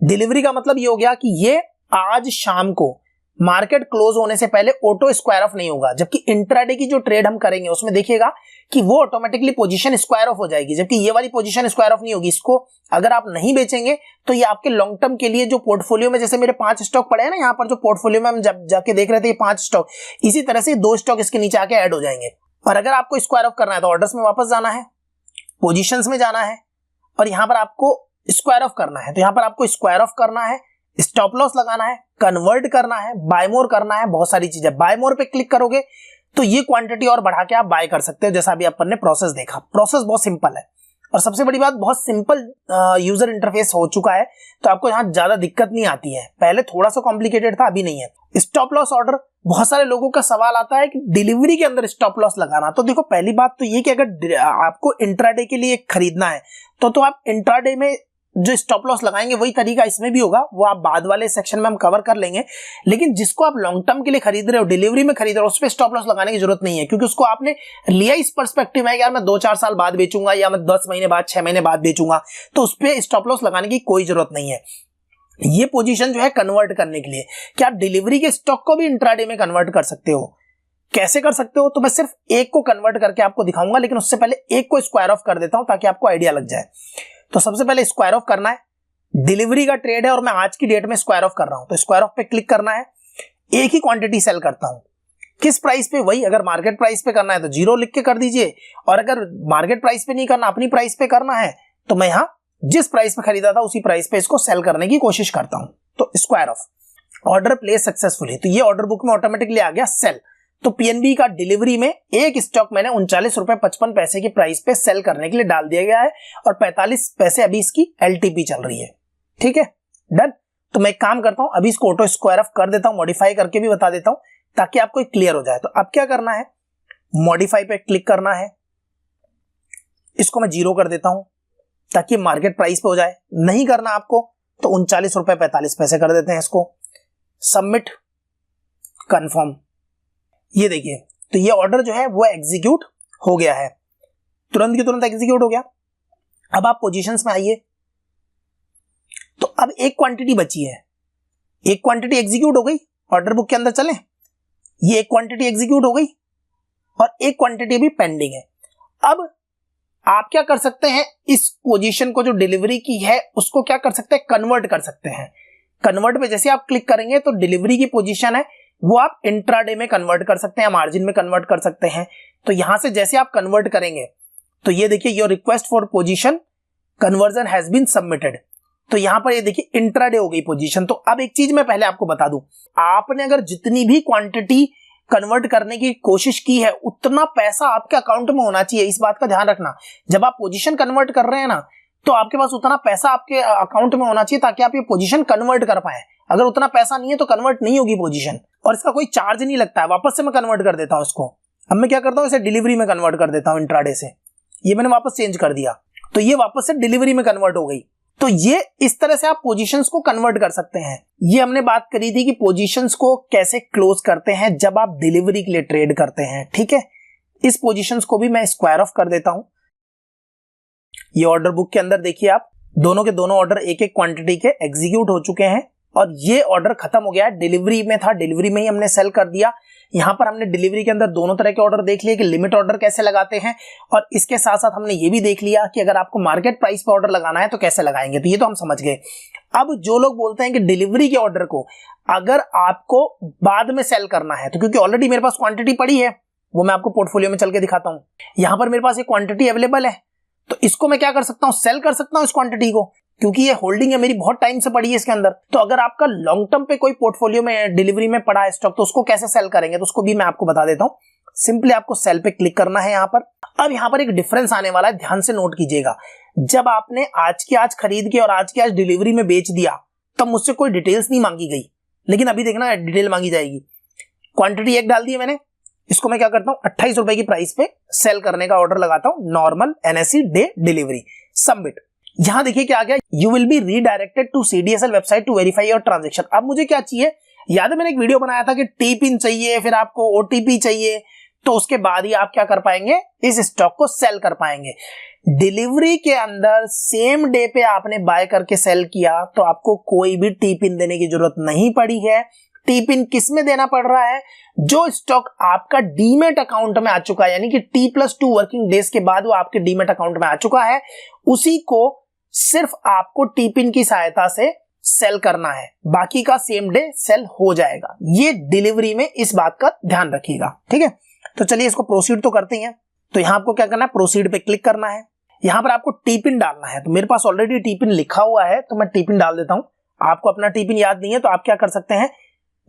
डिलीवरी का मतलब ये हो गया कि ये आज शाम को मार्केट क्लोज होने से पहले ऑटो स्क्वायर ऑफ नहीं होगा। जबकि इंट्राडे की जो ट्रेड हम करेंगे उसमें देखिएगा कि वो ऑटोमेटिकली पोजीशन स्क्वायर ऑफ हो जाएगी, जबकि ये वाली पोजीशन स्क्वायर ऑफ नहीं होगी। इसको अगर आप नहीं बेचेंगे तो ये आपके लॉन्ग टर्म के लिए जो पोर्टफोलियो में, जैसे मेरे 5 स्टॉक पड़े हैं ना यहाँ पर, जो पोर्टफोलियो में हम जब जाके देख रहे थे 5 स्टॉक, इसी तरह से 2 स्टॉक इसके नीचे आके ऐड हो जाएंगे। और अगर आपको स्क्वायर ऑफ करना है तो ऑर्डर्स में वापस जाना है, पोजीशंस में जाना है, और यहां पर आपको स्क्वायर ऑफ करना है। तो यहां पर आपको स्क्वायर ऑफ करना है, स्टॉप लॉस लगाना है, कन्वर्ट करना है, बाय मोर करना है, बहुत सारी चीजें। बाय मोर पे क्लिक करोगे तो ये क्वांटिटी और बढ़ा के आप बाय कर सकते हो, जैसा अभी अपन ने प्रोसेस देखा। प्रोसेस बहुत सिंपल है और सबसे बड़ी बात, बहुत सिंपल यूजर इंटरफेस हो चुका है, तो आपको यहां ज्यादा दिक्कत नहीं आती है। पहले थोड़ा सा कॉम्प्लिकेटेड था, अभी नहीं है। स्टॉप लॉस ऑर्डर, बहुत सारे लोगों का सवाल आता है कि डिलीवरी के अंदर स्टॉप लॉस लगाना। तो देखो, पहली बात तो ये कि अगर आपको इंट्राडे के लिए खरीदना है तो आप इंट्राडे में जो स्टॉप लॉस लगाएंगे वही तरीका इसमें भी होगा, वो आप बाद वाले सेक्शन में हम कवर कर लेंगे। लेकिन जिसको आप लॉन्ग टर्म के लिए खरीद रहे हो, डिलीवरी में खरीद रहे हो, उस पर स्टॉप लॉस लगाने की जरूरत नहीं है, क्योंकि उसको आपने लिया इस पर्सपेक्टिव है यार मैं 2-4 साल बाद बेचूंगा, या मैं 10 महीने बाद, 6 महीने बाद बेचूंगा, तो उस पर स्टॉप लॉस लगाने की कोई जरूरत नहीं है। ये पोजीशन जो है कन्वर्ट करने के लिए, क्या आप डिलीवरी के स्टॉक को भी इंट्राडे में कन्वर्ट कर सकते हो? कैसे कर सकते हो? तो मैं सिर्फ एक को कन्वर्ट करके आपको दिखाऊंगा, लेकिन उससे पहले एक को स्क्वायर ऑफ कर देता हूं ताकि आपको आइडिया लग जाए। तो सबसे पहले स्क्वायर ऑफ करना है। डिलीवरी का ट्रेड है और मैं आज की डेट में स्क्वायर ऑफ कर रहा हूं, तो स्क्वायर ऑफ पे क्लिक करना है। एक ही क्वांटिटी सेल करता हूं, किस प्राइस पे? वही, अगर मार्केट प्राइस पे करना है तो 0 लिख के कर दीजिए, और अगर मार्केट प्राइस पे नहीं करना, अपनी प्राइस पे करना है, तो मैं यहां जिस प्राइस पे खरीदा था उसी प्राइस पे इसको सेल करने की कोशिश करता हूं। तो square of, order place successfully, तो ये ऑर्डर बुक में ऑटोमेटिकली आ गया सेल। तो पीएनबी का डिलीवरी में एक स्टॉक मैंने 39 रुपए 55 पैसे की प्राइस पे सेल करने के लिए डाल दिया गया है, और 45 पैसे अभी इसकी एलटीपी चल रही है। ठीक है, डन। तो मैं एक काम करता हूं, अभी इसको ऑटो स्क्वायर ऑफ कर देता हूं, मॉडिफाई करके भी बता देता हूं ताकि आपको क्लियर हो जाए। तो अब क्या करना है, मॉडिफाई पे क्लिक करना है, इसको मैं 0 कर देता हूं ताकि मार्केट प्राइस पे हो जाए। नहीं करना आपको तो 39 रुपए 45 पैसे कर देते हैं इसको, सबमिट, कंफर्म। ये देखिए, तो ये ऑर्डर जो है वो एग्जीक्यूट हो गया है, तुरंत की तुरंत एग्जीक्यूट हो गया। अब आप पोजीशंस में आइए, तो अब एक क्वांटिटी बची है, एक क्वांटिटी एग्जीक्यूट हो गई, ऑर्डर बुक के अंदर चलें, ये एक क्वांटिटी एग्जीक्यूट हो गई और एक क्वांटिटी भी पेंडिंग है। अब आप क्या कर सकते हैं, इस पोजीशन को जो डिलीवरी की है उसको क्या कर सकते हैं, कन्वर्ट कर सकते हैं। कन्वर्ट पे जैसे आप क्लिक करेंगे तो डिलीवरी की पोजीशन है वो आप इंट्राडे में कन्वर्ट कर सकते हैं, मार्जिन में कन्वर्ट कर सकते हैं। तो यहां से जैसे आप कन्वर्ट करेंगे तो ये देखिए, your request for position conversion has been submitted. तो यहां पर ये देखिए इंट्राडे हो गई पोजीशन। तो अब एक चीज मैं पहले आपको बता दूं, आपने अगर जितनी भी क्वांटिटी कन्वर्ट करने की कोशिश की है उतना पैसा आपके अकाउंट में होना चाहिए। इस बात का ध्यान रखना, जब आप पोजीशन कन्वर्ट कर रहे हैं ना तो आपके पास उतना पैसा आपके अकाउंट में होना चाहिए ताकि आप ये पोजीशन कन्वर्ट कर पाए। अगर उतना पैसा नहीं है तो कन्वर्ट नहीं होगी पोजीशन, और इसका कोई चार्ज नहीं लगता है। वापस से मैं कन्वर्ट कर देता हूं इसको। अब मैं क्या करता हूं, इसे डिलीवरी में कन्वर्ट कर देता हूं इंट्राडे से। ये मैंने वापस चेंज कर दिया तो ये वापस से डिलीवरी में कन्वर्ट हो गई। तो ये इस तरह से आप पोजीशंस को कन्वर्ट कर सकते हैं। ये हमने बात करी थी कि पोजीशंस को कैसे क्लोज करते हैं जब आप डिलीवरी के लिए ट्रेड करते हैं। ठीक है, इस पोजीशंस को भी मैं स्क्वायर ऑफ कर देता हूं। ये ऑर्डर बुक के अंदर देखिए आप दोनों के दोनों ऑर्डर एक एक क्वांटिटी के एग्जीक्यूट हो चुके हैं और ये ऑर्डर खत्म हो गया है। डिलीवरी में था, डिलीवरी में ही हमने सेल कर दिया। यहां पर हमने डिलीवरी के अंदर दोनों तरह के ऑर्डर देख लिए कि लिमिट ऑर्डर कैसे लगाते हैं, और इसके साथ साथ हमने ये भी देख लिया कि अगर आपको मार्केट प्राइस पे ऑर्डर लगाना है तो कैसे लगाएंगे। तो ये तो हम समझ गए। अब जो लोग बोलते हैं कि डिलीवरी के ऑर्डर को अगर आपको बाद में सेल करना है, तो क्योंकि ऑलरेडी मेरे पास क्वांटिटी पड़ी है, वो मैं आपको पोर्टफोलियो में चल के दिखाता हूं। यहां पर मेरे पास एक क्वांटिटी अवेलेबल है, तो इसको मैं क्या कर सकता हूं, सेल कर सकता हूं इस क्वांटिटी को, क्योंकि ये होल्डिंग है मेरी, बहुत टाइम से पड़ी है इसके अंदर। तो अगर आपका लॉन्ग टर्म पे कोई पोर्टफोलियो में डिलीवरी में पड़ा है स्टॉक, तो उसको कैसे सेल करेंगे, तो उसको भी मैं आपको बता देता हूं। सिंपली आपको सेल पे क्लिक करना है यहां पर। अब यहां पर एक डिफरेंस आने वाला है, ध्यान से नोट कीजिएगा। जब आपने आज के आज खरीद के और आज के आज डिलीवरी में बेच दिया तब मुझसे कोई डिटेल्स नहीं मांगी गई, लेकिन अभी देखना डिटेल मांगी जाएगी। क्वांटिटी एक डाल दी है मैंने, इसको मैं क्या करता हूं 28 रुपए की प्राइस पे सेल करने का ऑर्डर लगाता हूं, normal NSE day delivery, submit. यहां देखिए क्या आ गया, you will be redirected to CDSL website to verify your transaction. अब मुझे क्या चाहिए, याद है मैंने एक वीडियो बनाया था कि टी पिन चाहिए, फिर आपको OTP चाहिए, तो उसके बाद ही आप क्या कर पाएंगे, इस स्टॉक को सेल कर पाएंगे। डिलीवरी के अंदर सेम डे पे आपने बाय करके सेल किया तो आपको कोई भी टी पिन देने की जरूरत नहीं पड़ी है। टी पिन किस में देना पड़ रहा है, जो स्टॉक आपका डीमेट अकाउंट में आ चुका है, यानी कि T+2 वर्किंग डेज के बाद वो आपके डीमेट अकाउंट में आ चुका है, उसी को सिर्फ आपको टी पिन की सहायता से सेल करना है, बाकी का सेम डे सेल हो जाएगा। ये डिलीवरी में इस बात का ध्यान रखिएगा। ठीक है, तो चलिए इसको प्रोसीड तो करते हैं। तो यहां आपको क्या करना है, प्रोसीड पे क्लिक करना है। यहां पर आपको टी पिन डालना है, तो मेरे पास ऑलरेडी टी पिन लिखा हुआ है तो मैं टी पिन डाल देता हूं। आपको अपना टी पिन याद नहीं है तो आप क्या कर सकते हैं,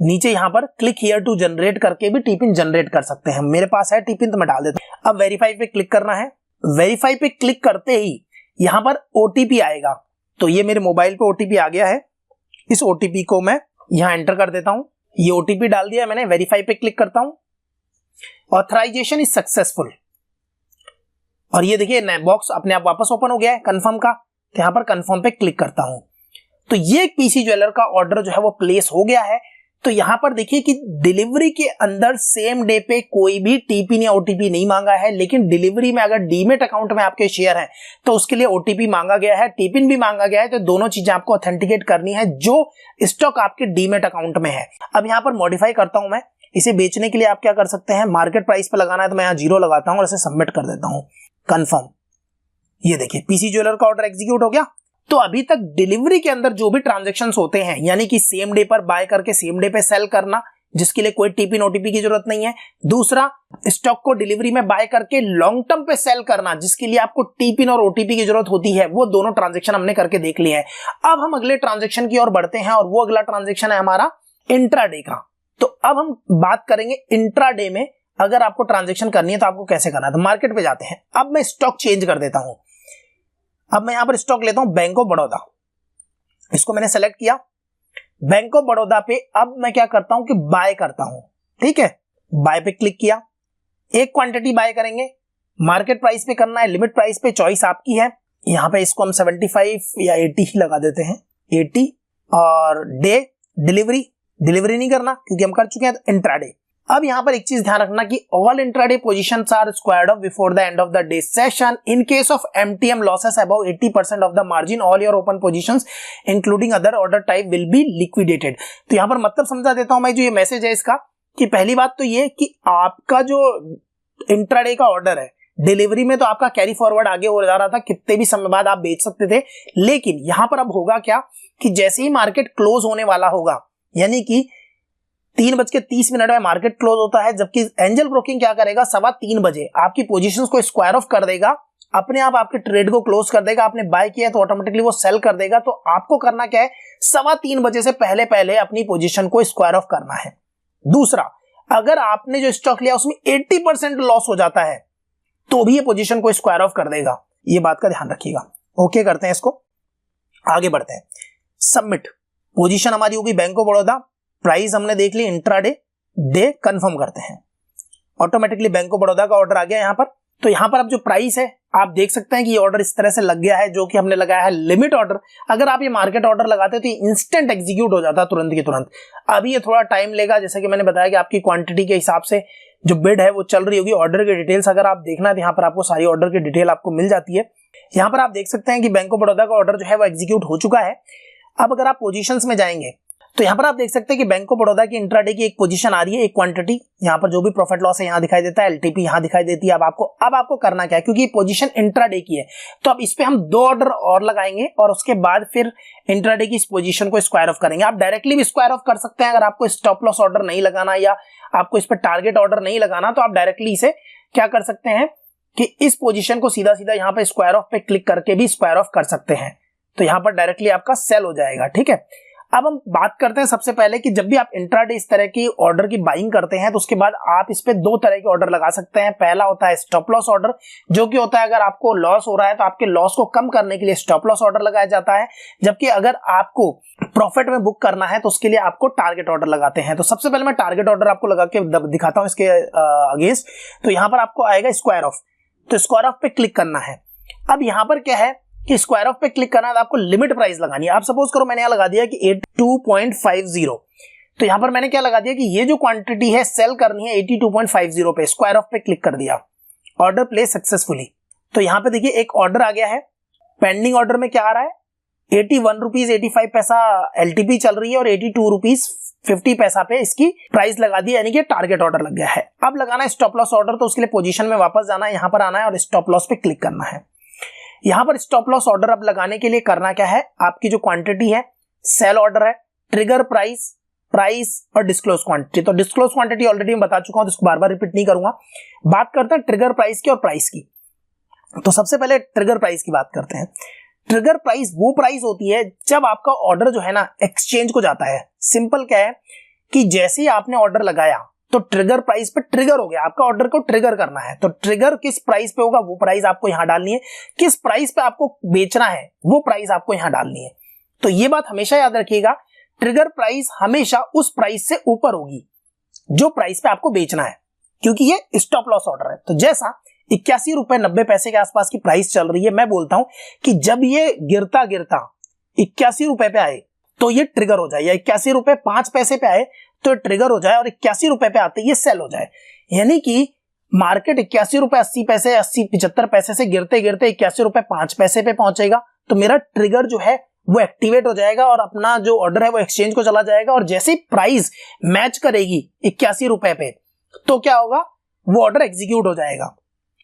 नीचे यहां पर क्लिक हियर टू जनरेट करके भी टी पिन जनरेट कर सकते हैं। मेरे पास है टी पिन तो मैं डाल देता हूं। अब वेरीफाई पे क्लिक करना है। वेरीफाई पे क्लिक करते ही यहां पर OTP आएगा, तो ये मेरे मोबाइल पे OTP आ गया है। इस OTP को मैं यहां एंटर कर देता हूं। ये OTP डाल दिया मैंने। वेरीफाई पे क्लिक करता हूं, ऑथराइजेशन इज सक्सेसफुल, और ये देखिए नया बॉक्स अपने आप वापस ओपन हो गया है कंफर्म का। तो यहां पर कंफर्म पे क्लिक करता हूं, तो ये पीसी ज्वेलर का ऑर्डर जो है वो प्लेस हो गया है। तो यहां पर देखिए कि डिलीवरी के अंदर सेम डे पे कोई भी टीपिन या OTP नहीं मांगा है, लेकिन डिलीवरी में अगर डीमेट अकाउंट में आपके शेयर हैं तो उसके लिए OTP मांगा गया है, टीपिन भी मांगा गया है। तो दोनों चीजें आपको ऑथेंटिकेट करनी है जो स्टॉक आपके डीमेट अकाउंट में है। अब यहां पर मॉडिफाई करता हूं मैं, इसे बेचने के लिए आप क्या कर सकते हैं, मार्केट प्राइस पे लगाना है तो मैं यहां 0 लगाता हूं और इसे सबमिट कर देता हूं, कंफर्म। ये देखिए पीसी ज्वेलर का ऑर्डर एग्जीक्यूट हो गया। तो अभी तक डिलीवरी के अंदर जो भी ट्रांजैक्शंस होते हैं, यानी कि सेम डे पर बाय करके सेम डे पे सेल करना, जिसके लिए कोई टीपिन OTP की जरूरत नहीं है। दूसरा, स्टॉक को डिलीवरी में बाय करके लॉन्ग टर्म पे सेल करना, जिसके लिए आपको टीपिन और OTP की जरूरत होती है, वो दोनों ट्रांजैक्शन हमने करके देख लिए हैं। अब हम अगले ट्रांजैक्शन की ओर बढ़ते हैं, और वो अगला ट्रांजैक्शन है हमारा इंट्राडे का। तो अब हम बात करेंगे इंट्राडे में अगर आपको ट्रांजैक्शन करनी है तो आपको कैसे करना है। तो मार्केट पे जाते हैं। अब मैं स्टॉक चेंज कर देता हूं। अब मैं यहां पर स्टॉक लेता हूं बैंक ऑफ बड़ौदा, इसको मैंने सेलेक्ट किया। बैंक ऑफ बड़ौदा पे अब मैं क्या करता हूं कि बाय करता हूं। ठीक है, बाय पे क्लिक किया, एक क्वांटिटी बाय करेंगे, मार्केट प्राइस पे करना है, लिमिट प्राइस पे, चॉइस आपकी है। यहां पे इसको हम 75 या 80 ही लगा देते हैं, 80। और डे डिलीवरी नहीं करना क्योंकि हम कर चुके हैं। तो इंट्राडे, अब यहां पर एक चीज ध्यान रखना कि all intraday positions are squared off before the end of the day session. In case of MTM losses above 80% of the margin, all your open positions including other order type will be liquidated. तो यहां पर मतलब समझा देता हूं मैं, जो ये मैसेज है इसका, कि पहली बात तो ये कि आपका जो इंट्राडे का ऑर्डर है, डिलीवरी में तो आपका कैरी फॉरवर्ड आगे हो जा रहा था, कितने भी समय बाद आप बेच सकते थे, लेकिन यहां पर अब होगा क्या कि जैसे ही मार्केट क्लोज होने वाला होगा, यानी कि 3:30 में मार्केट क्लोज होता है, जबकि एंजल ब्रोकिंग क्या करेगा, 3:15 बजे आपकी पोजीशंस को स्क्वायर ऑफ कर देगा, अपने आप आपके ट्रेड को क्लोज कर देगा। आपने बाय किया तो ऑटोमेटिकली वो सेल कर देगा। तो आपको करना क्या है, 3:15 बजे से पहले अपनी पोजीशन को स्क्वायर ऑफ करना है। दूसरा, अगर आपने जो स्टॉक लिया उसमें 80% लॉस हो जाता है तो भी ये पोजीशन को स्क्वायर ऑफ कर देगा, ये बात का ध्यान रखिएगा। ओके, करते हैं इसको, आगे बढ़ते हैं। सबमिट, पोजीशन हमारी होगी बैंक ऑफ बड़ौदा, प्राइस हमने देख ली, इंट्राडे डे कंफर्म करते हैं। ऑटोमेटिकली बैंक ऑफ बड़ौदा का ऑर्डर आ गया यहां पर। तो यहां पर अब जो प्राइस है आप देख सकते हैं कि ये ऑर्डर इस तरह से लग गया है, जो कि हमने लगाया है लिमिट ऑर्डर। अगर आप ये मार्केट ऑर्डर लगाते तो इंस्टेंट एग्जीक्यूट हो जाता तुरंत के तुरंत। अभी ये थोड़ा टाइम लेगा, जैसे कि मैंने बताया कि आपकी क्वांटिटी के हिसाब से जो बिड है वो चल रही होगी। ऑर्डर की डिटेल्स अगर आप देखना है तो यहाँ पर आपको सारी ऑर्डर की डिटेल आपको मिल जाती है। यहाँ पर आप देख सकते हैं कि बैंक ऑफ बड़ौदा का ऑर्डर जो है वो एग्जीक्यूट हो चुका है। अब अगर आप पोजीशंस में जाएंगे तो यहाँ पर आप देख सकते हैं कि बैंक ऑफ बड़ौदा की इंट्राडे की एक पोजीशन आ रही है, एक क्वांटिटी। यहाँ पर जो भी प्रॉफिट लॉस है यहाँ दिखाई देता है, एलटीपी यहाँ दिखाई देती है। अब आपको करना क्या है, क्योंकि पोजीशन इंट्राडे की है तो अब इस पे हम 2 ऑर्डर और लगाएंगे और उसके बाद फिर इंट्राडे की इस पोजीशन को स्क्वायर ऑफ करेंगे। आप डायरेक्टली भी स्क्वायर ऑफ कर सकते हैं, अगर आपको स्टॉप लॉस ऑर्डर नहीं लगाना या आपको इस पर टारगेट ऑर्डर नहीं लगाना तो आप डायरेक्टली इसे क्या कर सकते हैं कि इस पोजीशन को सीधा सीधा यहाँ पे स्क्वायर ऑफ पे क्लिक करके भी स्क्वायर ऑफ कर सकते हैं। तो यहाँ पर डायरेक्टली आपका सेल हो जाएगा। ठीक है, अब हम बात करते हैं सबसे पहले कि जब भी आप इंट्राडे इस तरह की ऑर्डर की बाइंग करते हैं तो उसके बाद आप इस पे 2 तरह के ऑर्डर लगा सकते हैं। पहला होता है स्टॉप लॉस ऑर्डर, जो कि होता है अगर आपको लॉस हो रहा है तो आपके लॉस को कम करने के लिए स्टॉप लॉस ऑर्डर लगाया जाता है। जबकि अगर आपको प्रॉफिट में बुक करना है तो उसके लिए आपको टारगेट ऑर्डर लगाते हैं। तो सबसे पहले मैं टारगेट ऑर्डर आपको लगा के दिखाता हूं इसके अगेंस्ट। तो यहां पर आपको आएगा स्क्वायर ऑफ, तो स्क्वायर ऑफ पे क्लिक करना है। अब यहां पर क्या है कि स्क्वायर ऑफ पे क्लिक करना है तो आपको लिमिट प्राइस लगानी है। आप सपोज करो मैंने यहां लगा दिया कि 82.50, तो यहां पर मैंने क्या लगा दिया कि ये जो क्वांटिटी है सेल करनी है 82.50 पे। स्क्वायर ऑफ पे क्लिक कर दिया, ऑर्डर प्लेस सक्सेसफुली। तो यहां पे देखिए एक ऑर्डर आ गया है। पेंडिंग ऑर्डर में क्या आ रहा है, 81 रुपीज 85 पैसा एलटीपी चल रही है और 82 रुपीज 50 पैसा पे इसकी प्राइस लगा दी, यानी कि टारगेट ऑर्डर लग गया है। अब लगाना है स्टॉप लॉस ऑर्डर, तो उसके लिए पोजीशन में वापस जाना है, यहां पर आना है और स्टॉप लॉस पे क्लिक करना है। यहां पर स्टॉप लॉस ऑर्डर अब लगाने के लिए करना क्या है, आपकी जो क्वांटिटी है सेल ऑर्डर है, ट्रिगर प्राइस, प्राइस और डिस्क्लोज क्वांटिटी। तो डिस्क्लोज क्वांटिटी ऑलरेडी मैं बता चुका हूं तो इसको बार बार रिपीट नहीं करूंगा। बात करते हैं ट्रिगर प्राइस की और प्राइस की। तो सबसे पहले ट्रिगर प्राइस की बात करते हैं। ट्रिगर प्राइस वो प्राइस होती है जब आपका ऑर्डर जो है ना एक्सचेंज को जाता है। सिंपल क्या है कि जैसे ही आपने ऑर्डर लगाया तो ट्रिगर प्राइस पे ट्रिगर हो गया, आपका ऑर्डर को ट्रिगर करना है। तो ट्रिगर किस प्राइस पे होगा वो प्राइस आपको यहां डालनी है, किस प्राइस पे आपको बेचना है वो प्राइस आपको यहां डालनी है। तो ये बात हमेशा याद रखिएगा, ट्रिगर प्राइस हमेशा उस प्राइस से ऊपर होगी जो प्राइस पे आपको बेचना है, क्योंकि ये स्टॉप लॉस ऑर्डर है। तो जैसा 81 रुपए 90 पैसे के आसपास की प्राइस चल रही है, मैं बोलता हूं कि जब ये गिरता गिरता 81 रुपए पे आए तो ये ट्रिगर हो जाए, या 81 रुपए 5 पैसे पे आए तो ट्रिगर हो जाए और 81 रुपए पे आते ये सेल हो जाए। यानी कि मार्केट 81 रुपए 80 पैसे 75 पैसे से गिरते गिरते 81 रुपए 5 पैसे पे पहुंचेगा, तो मेरा ट्रिगर जो है वो एक्टिवेट हो जाएगा और अपना जो ऑर्डर है वो एक्सचेंज को चला जाएगा। और जैसे ही प्राइस मैच करेगी 81 रुपए पे तो क्या होगा, वो ऑर्डर एग्जीक्यूट हो जाएगा।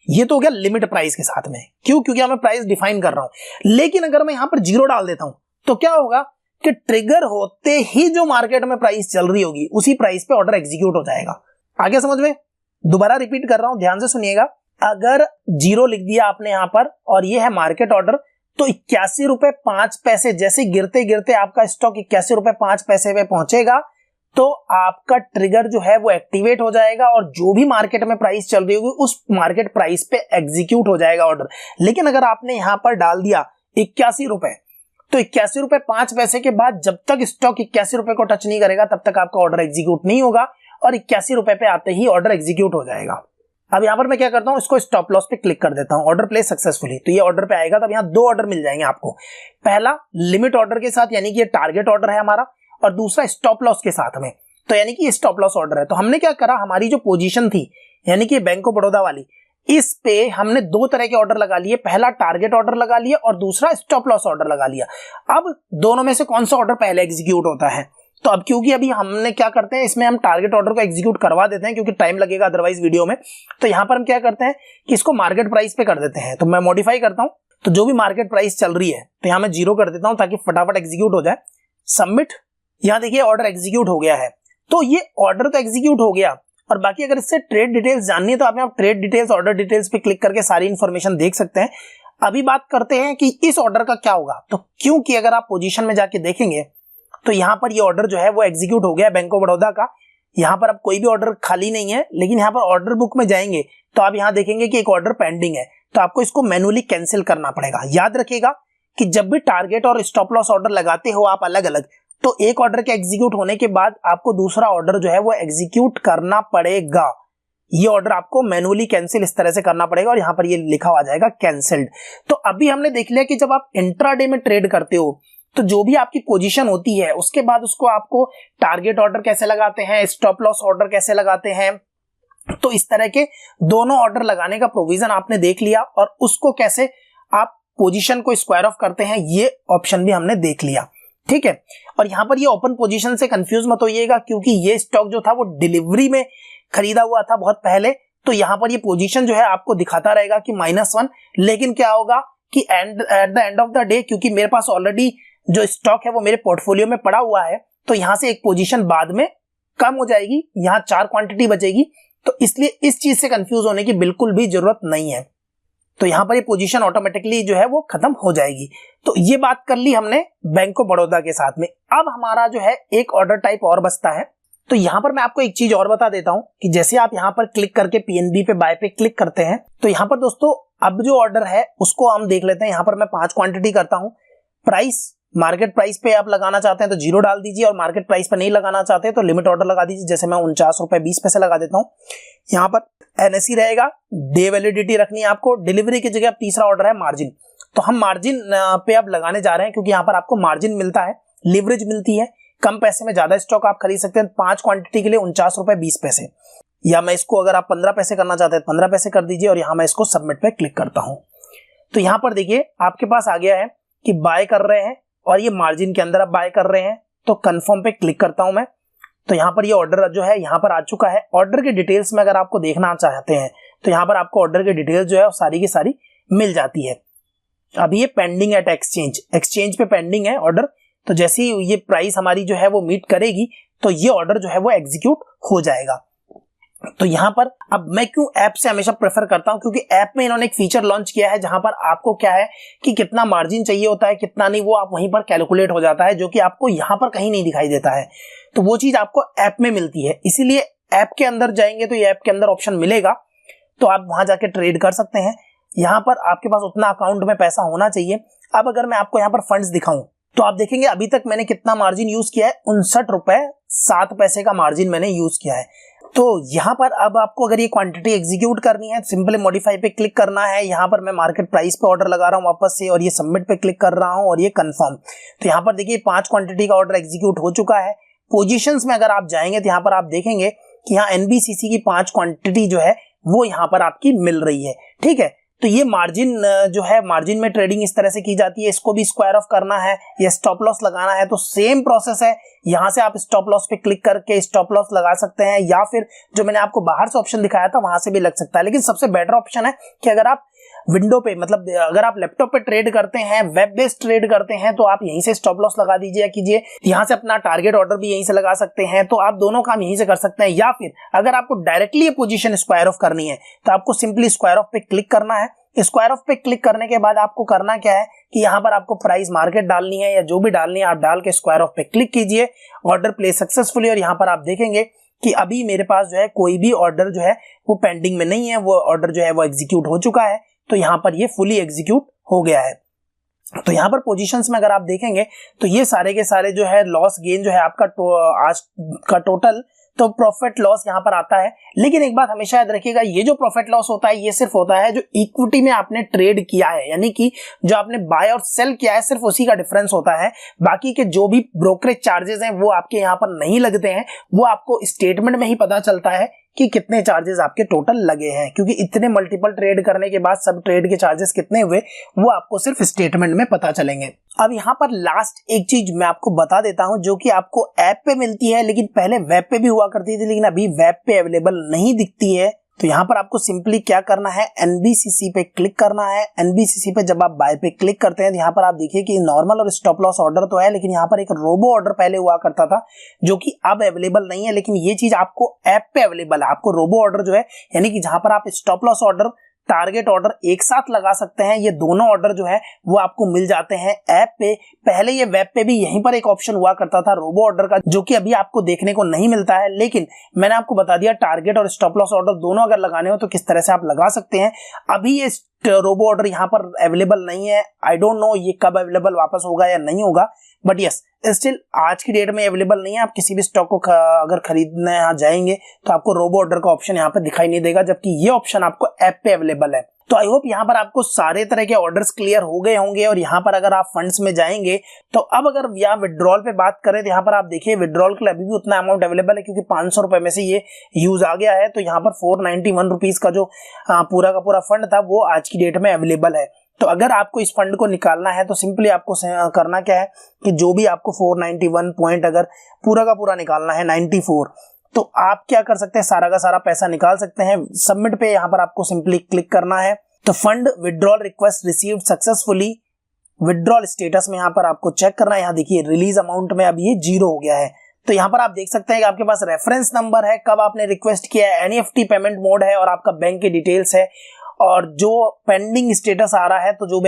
ये तो हो गया लिमिट प्राइस के साथ में, क्यों, क्योंकि मैं प्राइस डिफाइन कर रहा हूं। लेकिन अगर मैं यहां पर 0 डाल देता हूं तो क्या होगा कि ट्रिगर होते ही जो मार्केट में प्राइस चल रही होगी उसी प्राइस पे ऑर्डर एग्जीक्यूट हो जाएगा। आगे समझ में, दोबारा रिपीट कर रहा हूं, ध्यान से सुनिएगा। अगर 0 लिख दिया आपने यहां पर और ये है मार्केट ऑर्डर, तो 81 रुपए 5 पैसे जैसे गिरते गिरते आपका स्टॉक 81 रुपए 5 पैसे पे पहुंचेगा तो आपका ट्रिगर जो है वो एक्टिवेट हो जाएगा और जो भी मार्केट में प्राइस चल रही होगी उस मार्केट प्राइस पे एग्जीक्यूट हो जाएगा ऑर्डर। लेकिन अगर आपने यहां पर डाल दिया 81 रुपए, तो 81 रुपए 5 पैसे के बाद जब तक स्टॉक 81 रुपए को टच नहीं करेगा तब तक आपका ऑर्डर एग्जीक्यूट नहीं होगा और 81 रुपए पे आते ही ऑर्डर एग्जीक्यूट हो जाएगा। अब यहां पर मैं क्या करता हूं, इसको स्टॉप लॉस पे क्लिक कर देता हूं, ऑर्डर प्लेस सक्सेसफुली। तो ये ऑर्डर पे आएगा, तब यहां 2 ऑर्डर मिल जाएंगे आपको। पहला लिमिट ऑर्डर के साथ, यानी कि ये टारगेट ऑर्डर है हमारा, और दूसरा स्टॉप लॉस के साथ में, तो यानी कि ये स्टॉप लॉस ऑर्डर है। तो हमने क्या करा, हमारी जो पोजीशन थी यानी कि बैंक ऑफ बड़ौदा वाली, इस पे हमने 2 तरह के ऑर्डर लगा लिए। पहला टारगेट ऑर्डर लगा लिया और दूसरा स्टॉप लॉस ऑर्डर लगा लिया। अब दोनों में से कौन सा ऑर्डर पहले एग्जीक्यूट होता है, तो अब क्योंकि अभी हमने क्या करते हैं, इसमें हम टारगेट ऑर्डर को एग्जीक्यूट करवा देते हैं क्योंकि टाइम लगेगा अदरवाइज वीडियो में। तो यहां पर हम क्या करते हैं कि इसको मार्केट प्राइस पे कर देते हैं। तो मैं मॉडिफाई करता हूं, तो जो भी मार्केट प्राइस चल रही है तो यहां मैं 0 कर देता हूं ताकि फटाफट एग्जीक्यूट हो जाए। सबमिट, यहां देखिए ऑर्डर एग्जीक्यूट हो गया है। तो ये ऑर्डर तो एग्जीक्यूट हो गया, और बाकी अगर इससे ट्रेड डिटेल्स जाननी है तो आप यहाँ ट्रेड डिटेल्स, ऑर्डर डिटेल्स पे क्लिक करके सारी इंफॉर्मेशन देख सकते हैं। अभी बात करते हैं कि इस ऑर्डर का क्या होगा। तो क्योंकि अगर आप पोजीशन में जाके देखेंगे तो यहां पर ये ऑर्डर जो है वो एग्जीक्यूट हो गया बैंक ऑफ बड़ौदा का यहाँ पर अब कोई भी ऑर्डर खाली नहीं है, लेकिन यहाँ पर ऑर्डर बुक में जाएंगे तो आप यहाँ देखेंगे कि एक ऑर्डर पेंडिंग है, तो आपको इसको मैन्युअली कैंसिल करना पड़ेगा। याद रखिएगा कि जब भी टारगेट और स्टॉप लॉस ऑर्डर लगाते हो आप अलग अलग, तो एक ऑर्डर के एग्जीक्यूट होने के बाद आपको दूसरा ऑर्डर जो है वो एग्जीक्यूट करना पड़ेगा। ये ऑर्डर आपको मैन्युअली कैंसिल इस तरह से करना पड़ेगा और यहाँ पर ये लिखा हुआ जाएगा कैंसिल्ड। तो अभी हमने देख लिया कि जब आप इंट्राडे में ट्रेड करते हो तो जो भी आपकी पोजीशन होती है उसके बाद उसको आपको टारगेट ऑर्डर कैसे लगाते हैं, स्टॉप लॉस ऑर्डर कैसे लगाते हैं, तो इस तरह के दोनों ऑर्डर लगाने का प्रोविजन आपने देख लिया और उसको कैसे आप पोजीशन को स्क्वायर ऑफ करते हैं ये ऑप्शन भी हमने देख लिया। ठीक है, और यहाँ पर ये ओपन पोजीशन से कंफ्यूज मत होइएगा, क्योंकि ये स्टॉक जो था वो डिलीवरी में खरीदा हुआ था बहुत पहले, तो यहाँ पर ये पोजीशन जो है आपको दिखाता रहेगा कि -1, लेकिन क्या होगा कि at the end of the day, क्योंकि मेरे पास ऑलरेडी जो स्टॉक है वो मेरे पोर्टफोलियो में पड़ा हुआ है, तो यहाँ से एक पोजीशन बाद में कम हो जाएगी, यहाँ 4 क्वांटिटी बचेगी, तो इसलिए इस चीज से कंफ्यूज होने की बिल्कुल भी जरूरत नहीं है। तो यहाँ पर ये पोजीशन ऑटोमेटिकली जो है वो खत्म हो जाएगी। तो ये बात कर ली हमने बैंक ऑफ बड़ौदा के साथ में। अब हमारा जो है एक ऑर्डर टाइप और बचता है। तो यहाँ पर मैं आपको एक चीज और बता देता हूं कि जैसे आप यहाँ पर क्लिक करके पीएनबी पे बाय पे क्लिक करते हैं, तो यहाँ पर दोस्तों अब जो ऑर्डर है उसको हम देख लेते हैं। यहाँ पर मैं 5 क्वांटिटी करता हूँ। प्राइस मार्केट प्राइस पे आप लगाना चाहते हैं तो 0 डाल दीजिए, और मार्केट प्राइस पे नहीं लगाना चाहते तो लिमिट ऑर्डर लगा दीजिए। जैसे मैं 49 रुपए 20 पैसे लगा देता हूँ। यहाँ पर एनएससी रहेगा, डे वैलिडिटी रखनी है आपको। डिलीवरी की जगह तीसरा ऑर्डर है मार्जिन, तो हम मार्जिन पे अब लगाने जा रहे हैं, क्योंकि यहाँ पर आपको मार्जिन मिलता है, लिवरेज मिलती है, कम पैसे में ज्यादा स्टॉक आप खरीद सकते हैं। 5 क्वांटिटी के लिए 49 रुपए 20 पैसे, या मैं इसको अगर आप 15 पैसे करना चाहते हैं 15 पैसे कर दीजिए, और यहाँ मैं इसको सबमिट पे क्लिक करता हूँ। तो यहाँ पर देखिए आपके पास आ गया है कि बाय कर रहे हैं और ये मार्जिन के अंदर आप बाय कर रहे हैं, तो कंफर्म पे क्लिक करता हूं मैं। तो यहाँ पर ये ऑर्डर जो है यहाँ पर आ चुका है। ऑर्डर के डिटेल्स में अगर आपको देखना चाहते हैं तो यहाँ पर आपको ऑर्डर के डिटेल्स जो है सारी की सारी मिल जाती है। अभी ये पेंडिंग एट एक्सचेंज पे पेंडिंग है ऑर्डर, तो जैसे ही ये प्राइस हमारी जो है वो मीट करेगी तो ये ऑर्डर जो है वो एग्जीक्यूट हो जाएगा। तो यहाँ पर अब मैं क्यों ऐप से हमेशा प्रेफर करता हूं, क्योंकि ऐप में इन्होंने एक फीचर लॉन्च किया है जहां पर आपको क्या है कि कितना मार्जिन चाहिए होता है कितना नहीं, वो आप वहीं पर कैलकुलेट हो जाता है, जो कि आपको यहाँ पर कहीं नहीं दिखाई देता है। तो वो चीज आपको ऐप में मिलती है, इसीलिए ऐप के अंदर जाएंगे तो ये ऐप के अंदर ऑप्शन मिलेगा, तो आप वहां जाके ट्रेड कर सकते हैं। यहाँ पर आपके पास उतना अकाउंट में पैसा होना चाहिए। अब अगर मैं आपको यहाँ पर फंड्स दिखाऊं तो आप देखेंगे अभी तक मैंने कितना मार्जिन यूज किया है, 59 रुपए 7 पैसे का मार्जिन मैंने यूज किया है। तो यहाँ पर अब आपको अगर ये क्वांटिटी एग्जीक्यूट करनी है, सिंपली मॉडिफाई पे क्लिक करना है। यहाँ पर मैं मार्केट प्राइस पे ऑर्डर लगा रहा हूँ वापस से, और ये सबमिट पे क्लिक कर रहा हूँ और ये कंफर्म। तो यहाँ पर देखिए 5 क्वांटिटी का ऑर्डर एग्जीक्यूट हो चुका है। पोजीशंस में अगर आप जाएंगे तो यहाँ पर आप देखेंगे कि यहाँ एनबीसीसी की 5 क्वांटिटी जो है वो यहाँ पर आपकी मिल रही है। ठीक है, तो ये मार्जिन जो है, मार्जिन में ट्रेडिंग इस तरह से की जाती है। इसको भी स्क्वायर ऑफ करना है या स्टॉप लॉस लगाना है तो सेम प्रोसेस है। यहाँ से आप स्टॉप लॉस पे क्लिक करके स्टॉप लॉस लगा सकते हैं, या फिर जो मैंने आपको बाहर से ऑप्शन दिखाया था वहां से भी लग सकता है। लेकिन सबसे बेटर ऑप्शन है कि अगर आप विंडो पे, मतलब अगर आप लैपटॉप पे ट्रेड करते हैं, वेब बेस्ड ट्रेड करते हैं, तो आप यहीं से स्टॉप लॉस लगा दीजिए कीजिए। यहाँ से अपना टारगेट ऑर्डर भी यहीं से लगा सकते हैं, तो आप दोनों काम यहीं से कर सकते हैं। या फिर अगर आपको डायरेक्टली ये पोजीशन स्क्वायर ऑफ करनी है तो आपको सिंपली स्क्वायर ऑफ पे क्लिक करना है। स्क्वायर ऑफ पे क्लिक करने के बाद आपको करना क्या है कि यहाँ पर आपको प्राइस मार्केट डालनी है या जो भी डालनी है आप डाल के स्क्वायर ऑफ पे क्लिक कीजिए, ऑर्डर प्लेस सक्सेसफुली। और यहाँ पर आप देखेंगे कि अभी मेरे पास जो है कोई भी ऑर्डर जो है वो पेंडिंग में नहीं है, वो ऑर्डर जो है वो एग्जीक्यूट हो चुका है। तो यहाँ पर ये फुली एग्जीक्यूट हो गया है। तो यहाँ पर पोजीशंस में अगर आप देखेंगे तो ये सारे के सारे जो है लॉस गेन जो है आपका आज का टोटल, तो प्रॉफिट लॉस यहाँ पर आता है। लेकिन एक बात हमेशा याद रखिएगा, ये जो प्रॉफिट लॉस होता है ये सिर्फ होता है जो इक्विटी में आपने ट्रेड किया है, यानी कि जो आपने बाय और सेल किया है सिर्फ उसी का डिफरेंस होता है। बाकी के जो भी ब्रोकरेज चार्जेस हैं वो आपके यहाँ पर नहीं लगते हैं, वो आपको स्टेटमेंट में ही पता चलता है कि कितने चार्जेस आपके टोटल लगे हैं, क्योंकि इतने मल्टीपल ट्रेड करने के बाद सब ट्रेड के चार्जेस कितने हुए वो आपको सिर्फ स्टेटमेंट में पता चलेंगे। अब यहाँ पर लास्ट एक चीज मैं आपको बता देता हूं जो कि आपको ऐप पे मिलती है, लेकिन पहले वेब पे भी हुआ करती थी, लेकिन अभी वेब पे अवेलेबल नहीं दिखती है। तो यहाँ पर आपको सिंपली क्या करना है, एनबीसीसी पे क्लिक करना है। एनबीसीसी पे जब आप बाय पे क्लिक करते हैं तो यहाँ पर आप देखिए कि नॉर्मल और स्टॉप लॉस ऑर्डर तो है, लेकिन यहाँ पर एक रोबो ऑर्डर पहले हुआ करता था जो कि अब अवेलेबल नहीं है, लेकिन ये चीज आपको ऐप पे अवेलेबल है। आपको रोबो ऑर्डर जो है, यानी कि जहां पर आप stop loss order target order एक साथ लगा सकते हैं। ये दोनों ऑर्डर जो है वो आपको मिल जाते हैं ऐप पे। पहले ये वेब पे भी यहीं पर एक ऑप्शन हुआ करता था रोबो ऑर्डर का, जो कि अभी आपको देखने को नहीं मिलता है, लेकिन मैंने आपको बता दिया टारगेट और स्टॉप लॉस ऑर्डर दोनों अगर लगाने हो तो किस तरह से आप लगा सकते हैं। अभी ये रोबो ऑर्डर यहाँ पर अवेलेबल नहीं है। आई डोंट नो ये कब अवेलेबल वापस होगा या नहीं होगा, बट यस स्टिल आज की डेट में अवेलेबल नहीं है। आप किसी भी स्टॉक को अगर खरीदने यहाँ जाएंगे तो आपको रोबो ऑर्डर का ऑप्शन यहाँ पे दिखाई नहीं देगा, जबकि ये ऑप्शन आपको ऐप पे अवेलेबल है। तो आई होप यहाँ पर आपको सारे तरह के ऑर्डर्स क्लियर हो गए होंगे। और यहाँ पर अगर आप फंड्स में जाएंगे तो अब अगर यहाँ विड्रॉल पे बात करें तो यहाँ पर आप देखिए विड्रॉल के लिए अभी भी उतना अमाउंट अवेलेबल है, क्योंकि 500 रुपए में से ये यूज आ गया है। तो यहाँ पर 491 रुपीज का जो पूरा का पूरा फंड था वो आज की डेट में अवेलेबल है। तो अगर आपको इस फंड को निकालना है तो सिंपली आपको करना क्या है कि जो भी आपको 491 पॉइंट अगर पूरा का पूरा निकालना है 94, तो आप क्या कर सकते हैं, सारा का सारा पैसा निकाल सकते हैं। सबमिट पे यहाँ पर आपको सिंपली क्लिक करना है। तो fund withdrawal request received successfully, withdrawal status में यहाँ पर आपको चेक करना है। यहाँ देखिए रिलीज अमाउंट में अब ये 0 हो गया है। तो यहाँ पर आप देख सकते हैं कि आपके पास रेफरेंस नंबर है, कब आपने रिक्वेस्ट किया है, एनईएफटी पेमेंट मोड है और आपका बैंक की डिटेल्स है। और जो पेंडिंग स्टेटस आ रहा है, तो जो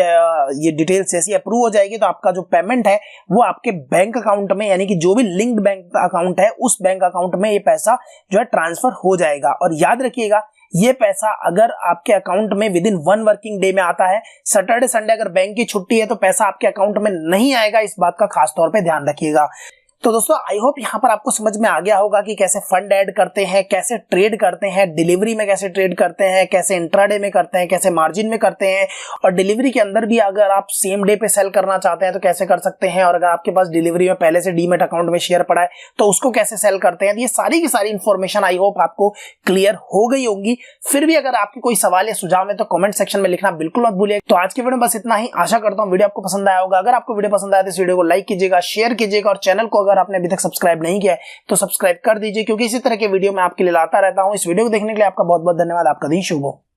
ये डिटेल्स जैसी अप्रूव हो जाएगी तो आपका जो पेमेंट है वो आपके बैंक अकाउंट में, यानी कि जो भी लिंक्ड बैंक अकाउंट है उस बैंक अकाउंट में ये पैसा जो है ट्रांसफर हो जाएगा। और याद रखिएगा ये पैसा अगर आपके अकाउंट में विदिन 1 वर्किंग डे में आता है, सैटरडे संडे अगर बैंक की छुट्टी है तो पैसा आपके अकाउंट में नहीं आएगा। इस बात का खास तौर पे ध्यान रखिएगा। तो दोस्तों आई होप यहाँ पर आपको समझ में आ गया होगा कि कैसे फंड ऐड करते हैं, कैसे ट्रेड करते हैं, डिलीवरी में कैसे ट्रेड करते हैं, कैसे इंट्राडे में करते हैं, कैसे मार्जिन में करते हैं, और डिलीवरी के अंदर भी अगर आप सेम डे पे सेल करना चाहते हैं तो कैसे कर सकते हैं, और अगर आपके पास डिलीवरी में पहले से डीमेट अकाउंट में शेयर पड़ा है तो उसको कैसे सेल करते हैं। ये सारी की सारी इन्फॉर्मेशन आई होप आपको क्लियर हो गई होगी। फिर भी अगर आपके कोई सवाल या सुझाव है तो कमेंट सेक्शन में लिखना बिल्कुल मत भूलिए। तो आज के वीडियो में बस इतना ही। आशा करता हूँ वीडियो आपको पसंद आया होगा। अगर आपको वीडियो पसंद आया तो इस वीडियो को लाइक कीजिएगा, शेयर कीजिएगा, और चैनल को अगर आपने अभी तक सब्सक्राइब नहीं किया है तो सब्सक्राइब कर दीजिए, क्योंकि इसी तरह के वीडियो मैं आपके लिए लाता रहता हूं। इस वीडियो को देखने के लिए आपका बहुत बहुत धन्यवाद। आपका दिन शुभ हो।